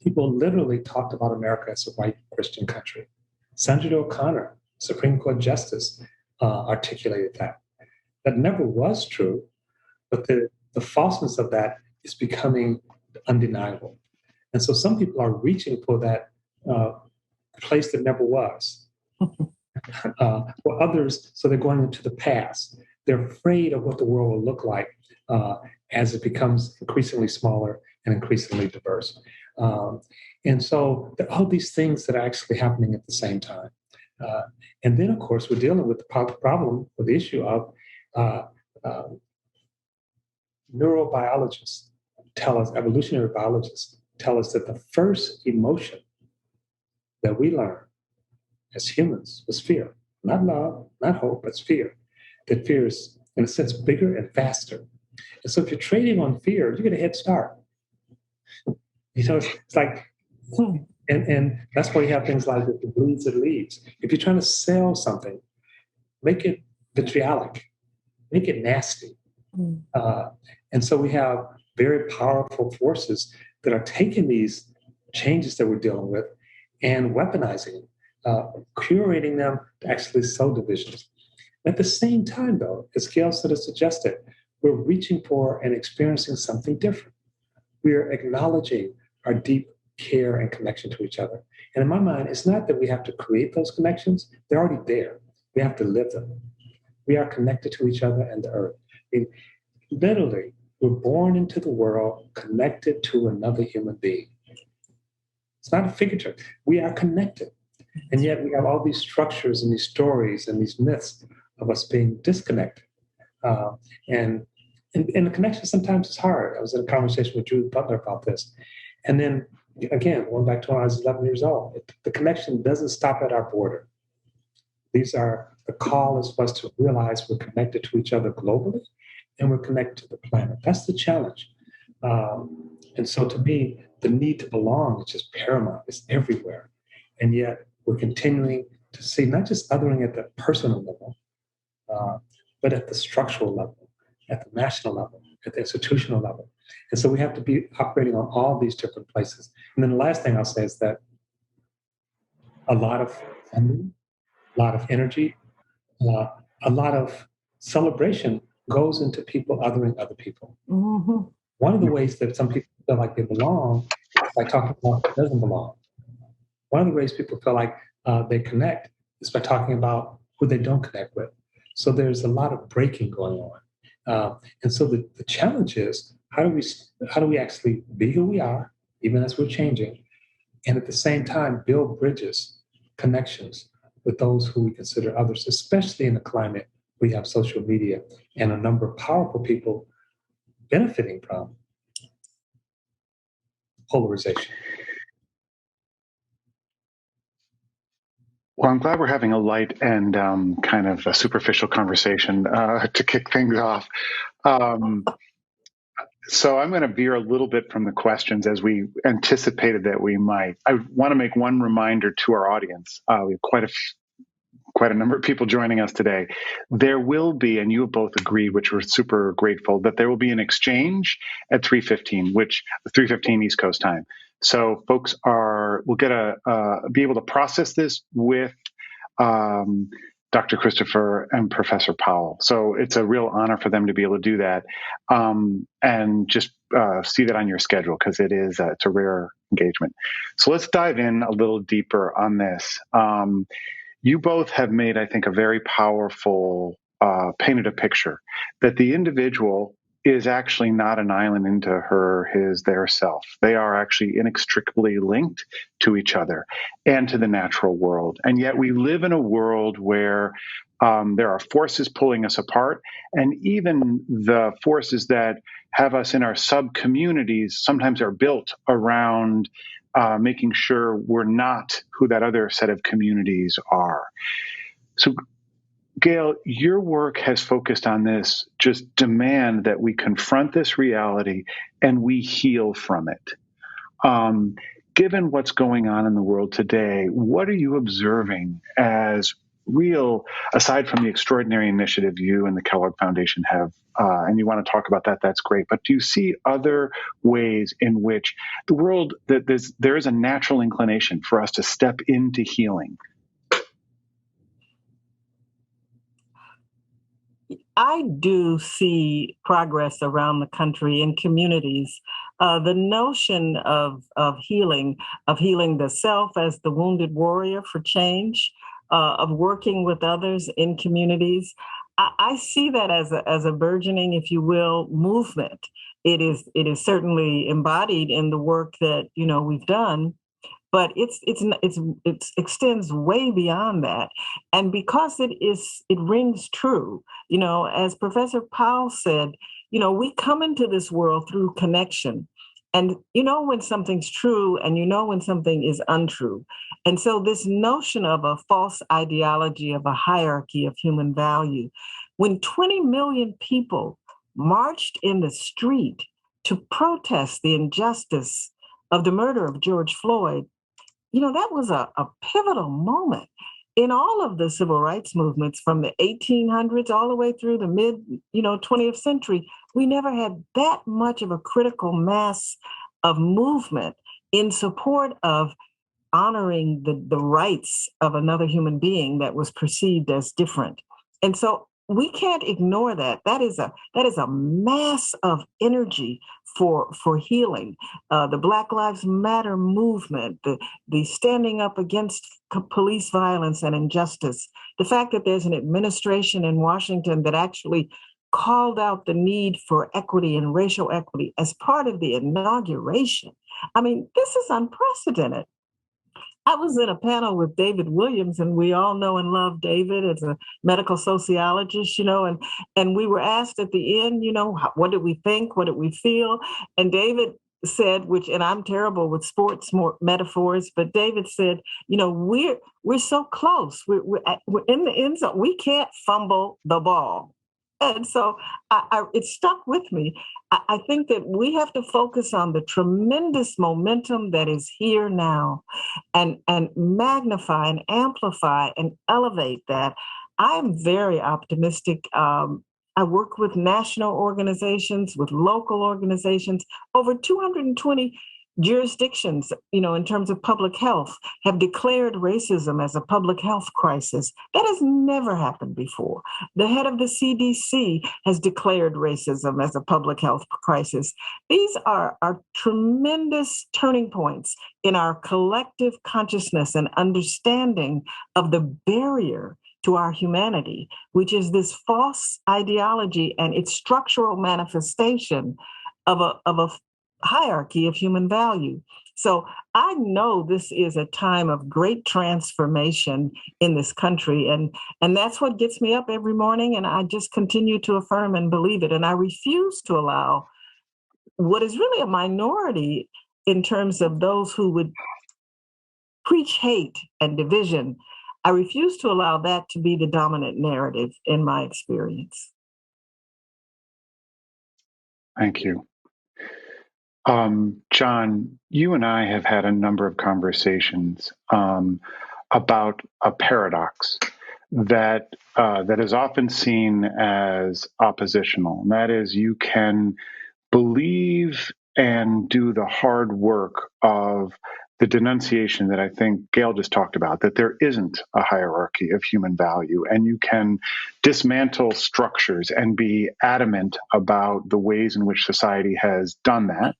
people literally talked about America as a white Christian country. Sandra O'Connor, Supreme Court Justice, articulated that. That never was true, but the falseness of that is becoming undeniable. And so some people are reaching for that place that never was. For others, so they're going into the past. They're afraid of what the world will look like as it becomes increasingly smaller and increasingly diverse. And so there are all these things that are actually happening at the same time. And then, of course, we're dealing with the problem or the issue of neurobiologists tell us, evolutionary biologists tell us that the first emotion that we learn as humans was fear. Not love, not hope, but fear. That fear is, in a sense, bigger and faster. And so if you're trading on fear, you get a head start. It's like, and that's why you have things like if it bleeds, it leads. If you're trying to sell something, make it vitriolic, make it nasty. And so we have very powerful forces that are taking these changes that we're dealing with and weaponizing them, curating them to actually sow divisions. At the same time, though, as Gail sort of suggested, we're reaching for and experiencing something different. We are acknowledging our deep care and connection to each other. And in my mind, it's not that we have to create those connections. They're already there. We have to live them. We are connected to each other and the earth. I mean, literally, we're born into the world connected to another human being. It's not a figurative. We are connected. And yet we have all these structures and these stories and these myths of us being disconnected. And the connection sometimes is hard. I was in a conversation with Drew Butler about this. And then, again, going back to when I was 11 years old, the connection doesn't stop at our border. The call is for us to realize we're connected to each other globally and we're connected to the planet. That's the challenge. And so to me, the need to belong is just paramount. It's everywhere. And yet we're continuing to see not just othering at the personal level, but at the structural level, at the national level, at the institutional level. And so we have to be operating on all these different places. And then the last thing I'll say is that a lot of funding, a lot of energy, a lot of celebration goes into people othering other people. Mm-hmm. One of the ways that some people feel like they belong is by talking about who doesn't belong. One of the ways people feel like they connect is by talking about who they don't connect with. So there's a lot of breaking going on. And so the challenge is, how do we actually be who we are, even as we're changing, and at the same time build bridges, connections with those who we consider others, especially in a climate we have social media and a number of powerful people benefiting from polarization. Well, I'm glad we're having a light and kind of a superficial conversation to kick things off. So I'm going to veer a little bit from the questions as we anticipated that we might. I want to make one reminder to our audience. We have quite a number of people joining us today. There will be, and you have both agreed, which we're super grateful, that there will be an exchange at 3:15, which 3:15 East Coast time. So folks will get be able to process this with Dr. Christopher and Professor Powell. So it's a real honor for them to be able to do that, and just see that on your schedule, because it's a rare engagement. So let's dive in a little deeper on this. You both have made, I think, a very powerful, painted a picture that the individual is actually not an island into their self. They are actually inextricably linked to each other and to the natural world. And yet we live in a world where there are forces pulling us apart, and even the forces that have us in our sub-communities sometimes are built around making sure we're not who that other set of communities are. So, Gail, your work has focused on this, just demand that we confront this reality and we heal from it. Given what's going on in the world today, what are you observing as real, aside from the extraordinary initiative you and the Kellogg Foundation have, and you want to talk about that, that's great, but do you see other ways in which the world, that there is a natural inclination for us to step into healing? I do see progress around the country in communities. The notion of healing the self as the wounded warrior for change, of working with others in communities. I see that as a burgeoning, if you will, movement. It is certainly embodied in the work that we've done, but it extends way beyond that. And because it rings true, as Professor Powell said, we come into this world through connection. And when something's true and when something is untrue. And so this notion of a false ideology of a hierarchy of human value, when 20 million people marched in the street to protest the injustice of the murder of George Floyd, that was a pivotal moment in all of the civil rights movements from the 1800s all the way through the mid, 20th century. We never had that much of a critical mass of movement in support of honoring the rights of another human being that was perceived as different. And so we can't ignore that. That is a mass of energy for healing. The Black Lives Matter movement, the standing up against police violence and injustice, the fact that there's an administration in Washington that actually called out the need for equity and racial equity as part of the inauguration. I mean, this is unprecedented. I was in a panel with David Williams, and we all know and love David as a medical sociologist, and we were asked at the end, what did we think? What did we feel? And David said, and I'm terrible with sports metaphors, but David said, we're so close. We're in the end zone. We can't fumble the ball. And so it stuck with me. I think that we have to focus on the tremendous momentum that is here now and magnify and amplify and elevate that. I'm very optimistic. I work with national organizations, with local organizations. Over 220 jurisdictions, in terms of public health, have declared racism as a public health crisis. That has never happened before. The head of the CDC has declared racism as a public health crisis. These are tremendous turning points in our collective consciousness and understanding of the barrier to our humanity, which is this false ideology and its structural manifestation of a hierarchy of human value. So I know this is a time of great transformation in this country. And that's what gets me up every morning. And I just continue to affirm and believe it. And I refuse to allow what is really a minority in terms of those who would preach hate and division. I refuse to allow that to be the dominant narrative in my experience. Thank you. John, you and I have had a number of conversations about a paradox that is often seen as oppositional, and that is you can believe and do the hard work of the denunciation that I think Gail just talked about, that there isn't a hierarchy of human value, and you can dismantle structures and be adamant about the ways in which society has done that.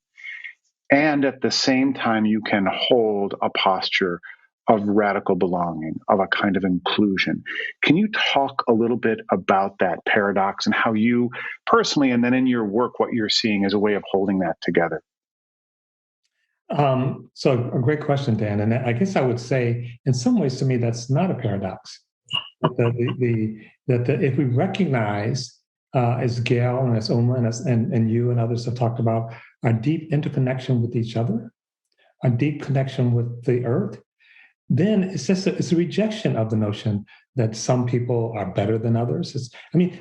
And at the same time, you can hold a posture of radical belonging, of a kind of inclusion. Can you talk a little bit about that paradox and how you personally, and then in your work, what you're seeing as a way of holding that together? So a great question, Dan. And I guess I would say, in some ways, to me, that's not a paradox. That if we recognize, as Gail and as Uma and you and others have talked about, our deep interconnection with each other, our deep connection with the earth, then it's a rejection of the notion that some people are better than others.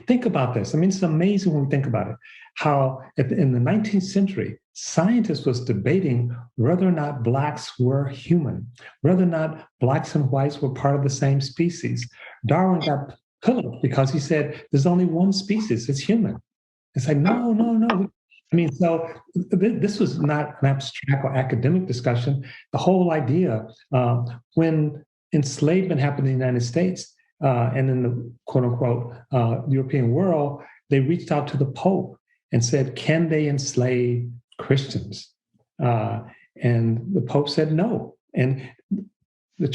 Think about this. It's amazing when we think about it, how in the 19th century, scientists was debating whether or not Blacks were human, whether or not Blacks and whites were part of the same species. Darwin got killed because he said, there's only one species, it's human. It's like, no. So this was not an abstract or academic discussion. The whole idea, when enslavement happened in the United States and in the quote unquote European world, they reached out to the Pope and said, can they enslave Christians? And the Pope said no. And the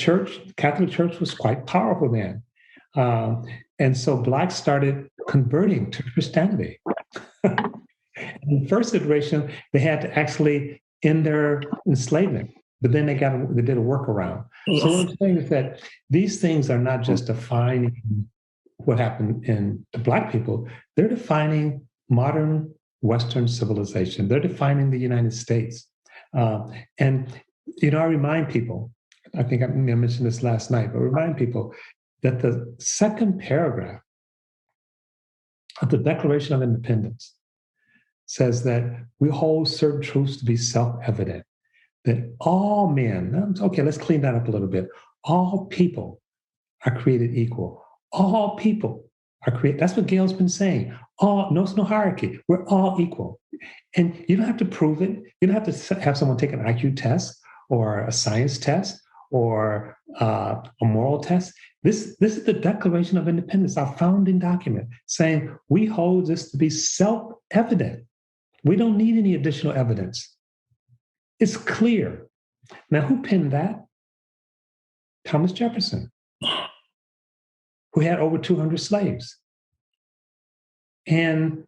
Catholic Church was quite powerful then. And so Blacks started converting to Christianity. In the first iteration, they had to actually end their enslavement, but then they did a workaround. Yes. So what I'm saying is that these things are not just defining what happened in the Black people, they're defining modern Western civilization. They're defining the United States. And I remind people, I think I mentioned this last night, but remind people that the second paragraph of the Declaration of Independence says that we hold certain truths to be self-evident, that all men, okay, let's clean that up a little bit. All people are created equal. All people are created. That's what Gail's been saying. No hierarchy. We're all equal. And you don't have to prove it. You don't have to have someone take an IQ test or a science test or a moral test. This is the Declaration of Independence, our founding document, saying we hold this to be self-evident. We don't need any additional evidence. It's clear. Now, who penned that? Thomas Jefferson, who had over 200 slaves. And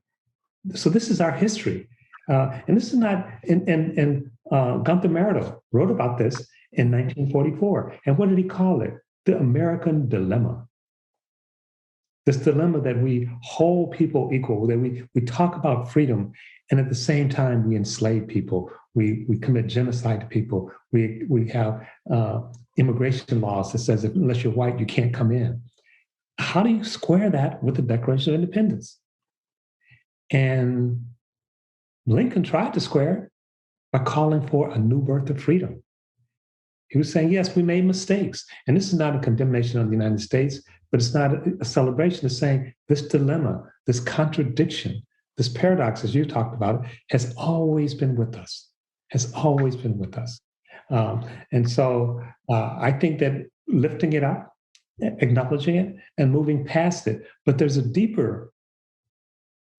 so this is our history. And this is not, and Gunther Meredith wrote about this in 1944. And what did he call it? The American dilemma. This dilemma that we hold people equal, that we talk about freedom, and at the same time we enslave people, we commit genocide to people, we have immigration laws that says if, unless you're white, you can't come in. How do you square that with the Declaration of Independence? And Lincoln tried to square it by calling for a new birth of freedom. He was saying, yes, we made mistakes. And this is not a condemnation of the United States, but it's not a celebration. It's saying this dilemma, this contradiction, this paradox, as you talked about, has always been with us, And so I think that lifting it up, acknowledging it, and moving past it, but there's a deeper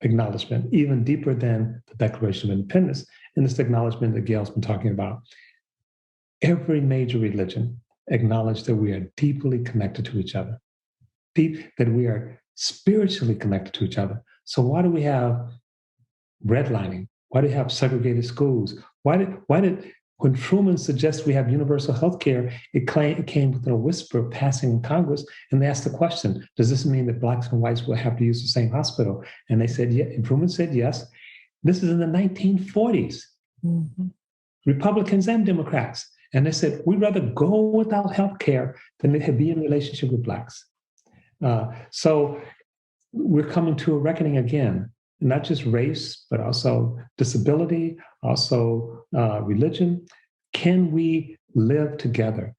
acknowledgement, even deeper than the Declaration of Independence, and this acknowledgement that Gail's been talking about. Every major religion acknowledged that we are deeply connected to each other. that we are spiritually connected to each other. So why do we have redlining? Why do we have segregated schools? Why did when Truman suggested we have universal health care, it came within a whisper passing in Congress, and they asked the question, does this mean that blacks and whites will have to use the same hospital? And they said, yeah, and Truman said yes. This is in the 1940s. Mm-hmm. Republicans and Democrats. And they said, we'd rather go without health care than be in a relationship with blacks. So we're coming to a reckoning again, not just race, but also disability, also religion. Can we live together?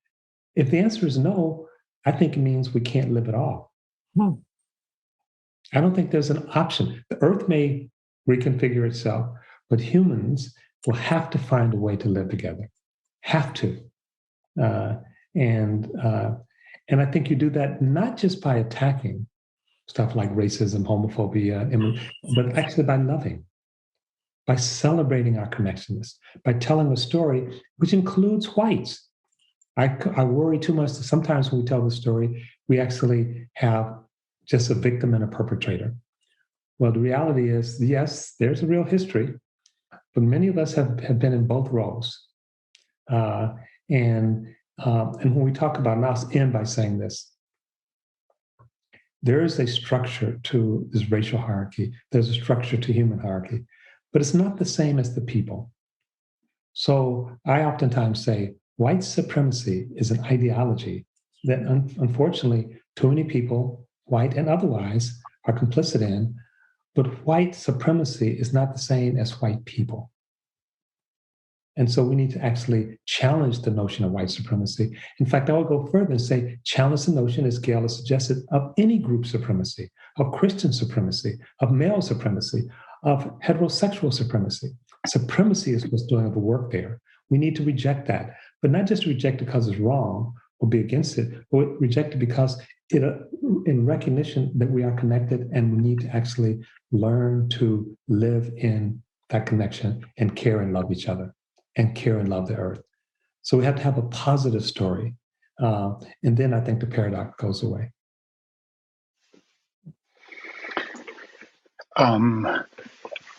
If the answer is no, I think it means we can't live at all. I don't think there's an option. The earth may reconfigure itself, but humans will have to find a way to live together. Have to. And I think you do that not just by attacking stuff like racism, homophobia, but actually by loving, by celebrating our connectedness, by telling a story which includes whites. I worry too much that sometimes when we tell the story, we actually have just a victim and a perpetrator. Well, the reality is, yes, there's a real history, but many of us have been in both roles. And when we talk about, and I'll end by saying this, there is a structure to this racial hierarchy. There's a structure to human hierarchy, but it's not the same as the people. So I oftentimes say white supremacy is an ideology that unfortunately too many people, white and otherwise, are complicit in, but white supremacy is not the same as white people. And so we need to actually challenge the notion of white supremacy. In fact, I would go further and say, challenge the notion, as Gail has suggested, of any group supremacy, of Christian supremacy, of male supremacy, of heterosexual supremacy. Supremacy is what's doing the work there. We need to reject that, but not just reject it because it's wrong or be against it, but reject it because in recognition that we are connected and we need to actually learn to live in that connection and care and love each other. And care and love the earth. So we have to have a positive story. And then I think the paradox goes away.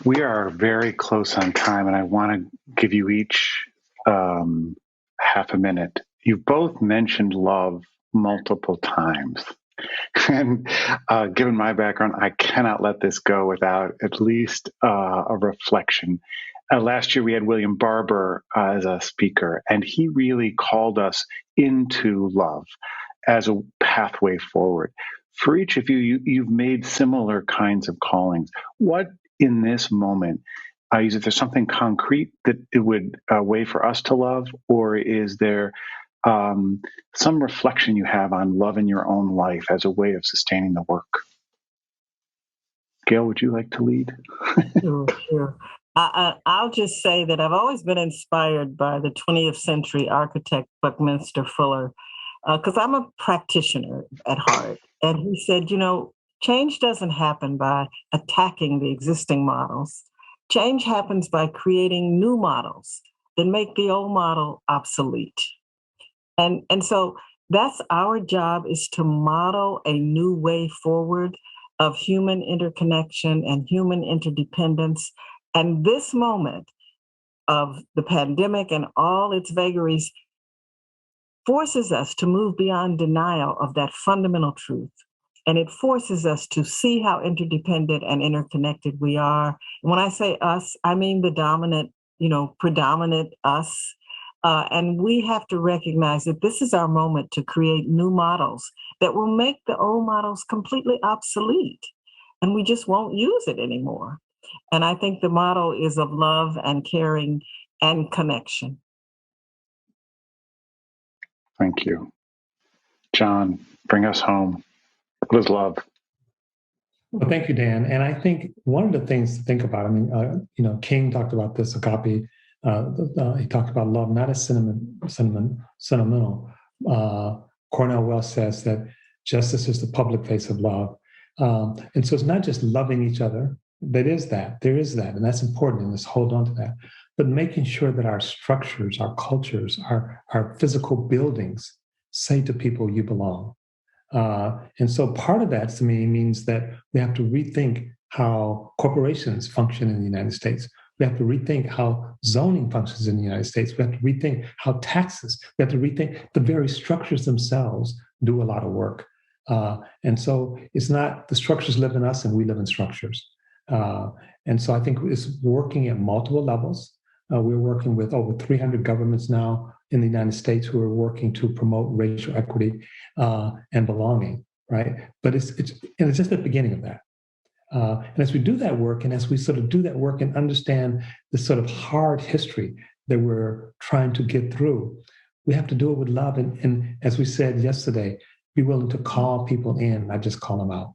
We are very close on time, and I want to give you each half a minute. You both mentioned love multiple times. And given my background, I cannot let this go without at least a reflection. Last year, we had William Barber as a speaker, and he really called us into love as a pathway forward. For each of you, you've made similar kinds of callings. What in this moment, is there something concrete that it would way for us to love, or is there some reflection you have on love in your own life as a way of sustaining the work? Gail, would you like to lead? Sure. I'll just say that I've always been inspired by the 20th century architect Buckminster Fuller, because I'm a practitioner at heart. And he said, change doesn't happen by attacking the existing models. Change happens by creating new models that make the old model obsolete. And so that's our job, is to model a new way forward of human interconnection and human interdependence. And this moment of the pandemic and all its vagaries forces us to move beyond denial of that fundamental truth. And it forces us to see how interdependent and interconnected we are. And when I say us, I mean the dominant, predominant us. And we have to recognize that this is our moment to create new models that will make the old models completely obsolete. And we just won't use it anymore. And I think the model is of love and caring and connection. Thank you. John, bring us home. What is love? Well, thank you, Dan. And I think one of the things to think about, King talked about this, agape. He talked about love not as sentimental. Cornell Wells says that justice is the public face of love. And so it's not just loving each other. There is that, and that's important, and let's hold on to that. But making sure that our structures, our cultures, our physical buildings say to people, you belong. And so part of that to me means that we have to rethink how corporations function in the United States. We have to rethink how zoning functions in the United States. We have to rethink how taxes, we have to rethink the very structures themselves do a lot of work. And so it's not the structures live in us and we live in structures. And so I think it's working at multiple levels. We're working with over 300 governments now in the United States who are working to promote racial equity and belonging, right? But it's just the beginning of that. And as we do that work, and as we sort of do that work and understand the sort of hard history that we're trying to get through, we have to do it with love. And as we said yesterday, be willing to call people in, not just call them out.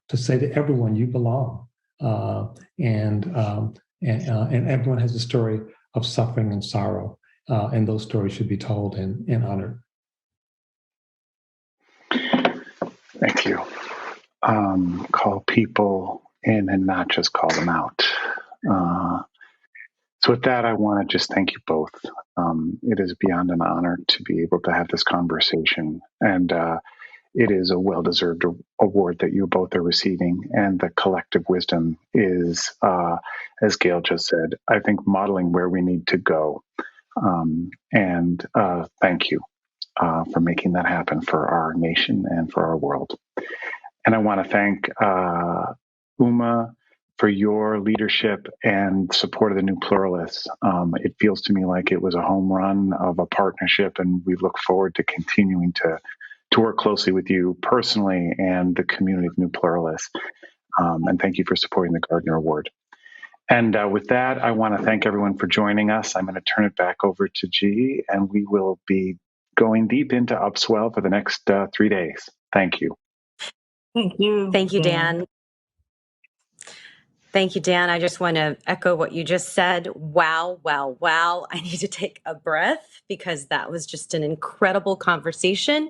To say to everyone, you belong. And everyone has a story of suffering and sorrow. And those stories should be told and honored. Thank you. Call people in and not just call them out. So with that, I want to just thank you both. It is beyond an honor to be able to have this conversation. And it is a well-deserved award that you both are receiving. And the collective wisdom is, as Gail just said, I think modeling where we need to go. And thank you for making that happen for our nation and for our world. And I want to thank Uma for your leadership and support of the New Pluralists. It feels to me like it was a home run of a partnership, and we look forward to continuing to work closely with you personally and the community of New Pluralists. And thank you for supporting the Gardner Award. And with that, I want to thank everyone for joining us. I'm going to turn it back over to G, and we will be going deep into Upswell for the next 3 days. Thank you. Thank you. Thank you, Dan. Thank you, Dan. I just want to echo what you just said. Wow, wow, wow. I need to take a breath because that was just an incredible conversation.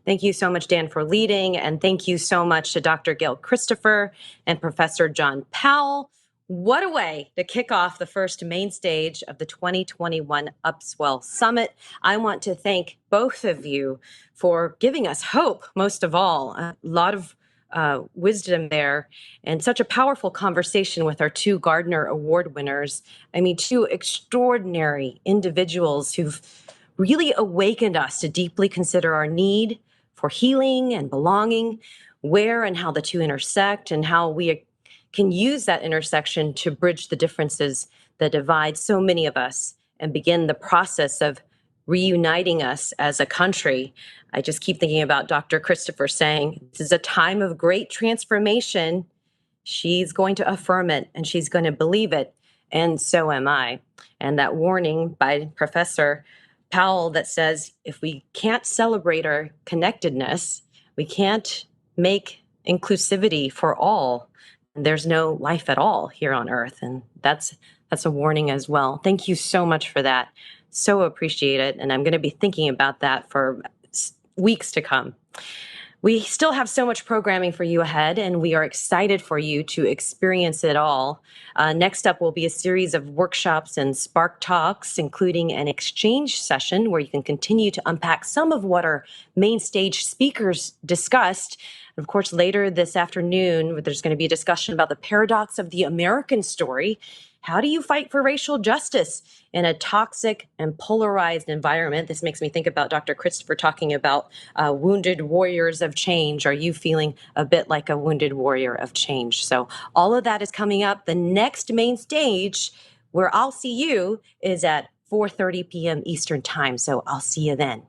Thank you so much, Dan, for leading. And thank you so much to Dr. Gail Christopher and Professor John Powell. What a way to kick off the first main stage of the 2021 Upswell Summit. I want to thank both of you for giving us hope, most of all. A lot of wisdom there and such a powerful conversation with our two Gardner Award winners. I mean, two extraordinary individuals who've really awakened us to deeply consider our need for healing and belonging, where and how the two intersect, and how we can use that intersection to bridge the differences that divide so many of us and begin the process of reuniting us as a country. I just keep thinking about Dr. Christopher saying, this is a time of great transformation. She's going to affirm it and she's going to believe it. And so am I. And that warning by Professor Powell that says, if we can't celebrate our connectedness, we can't make inclusivity for all, there's no life at all here on Earth. And that's a warning as well. Thank you so much for that. So appreciate it. And I'm going to be thinking about that for weeks to come. We still have so much programming for you ahead, and we are excited for you to experience it all. Next up will be a series of workshops and Spark Talks, including an exchange session where you can continue to unpack some of what our main stage speakers discussed. Of course, later this afternoon, there's going to be a discussion about the paradox of the American story. How do you fight for racial justice in a toxic and polarized environment? This makes me think about Dr. Christopher talking about wounded warriors of change. Are you feeling a bit like a wounded warrior of change? So all of that is coming up. The next main stage where I'll see you is at 4:30 p.m. Eastern time. So I'll see you then.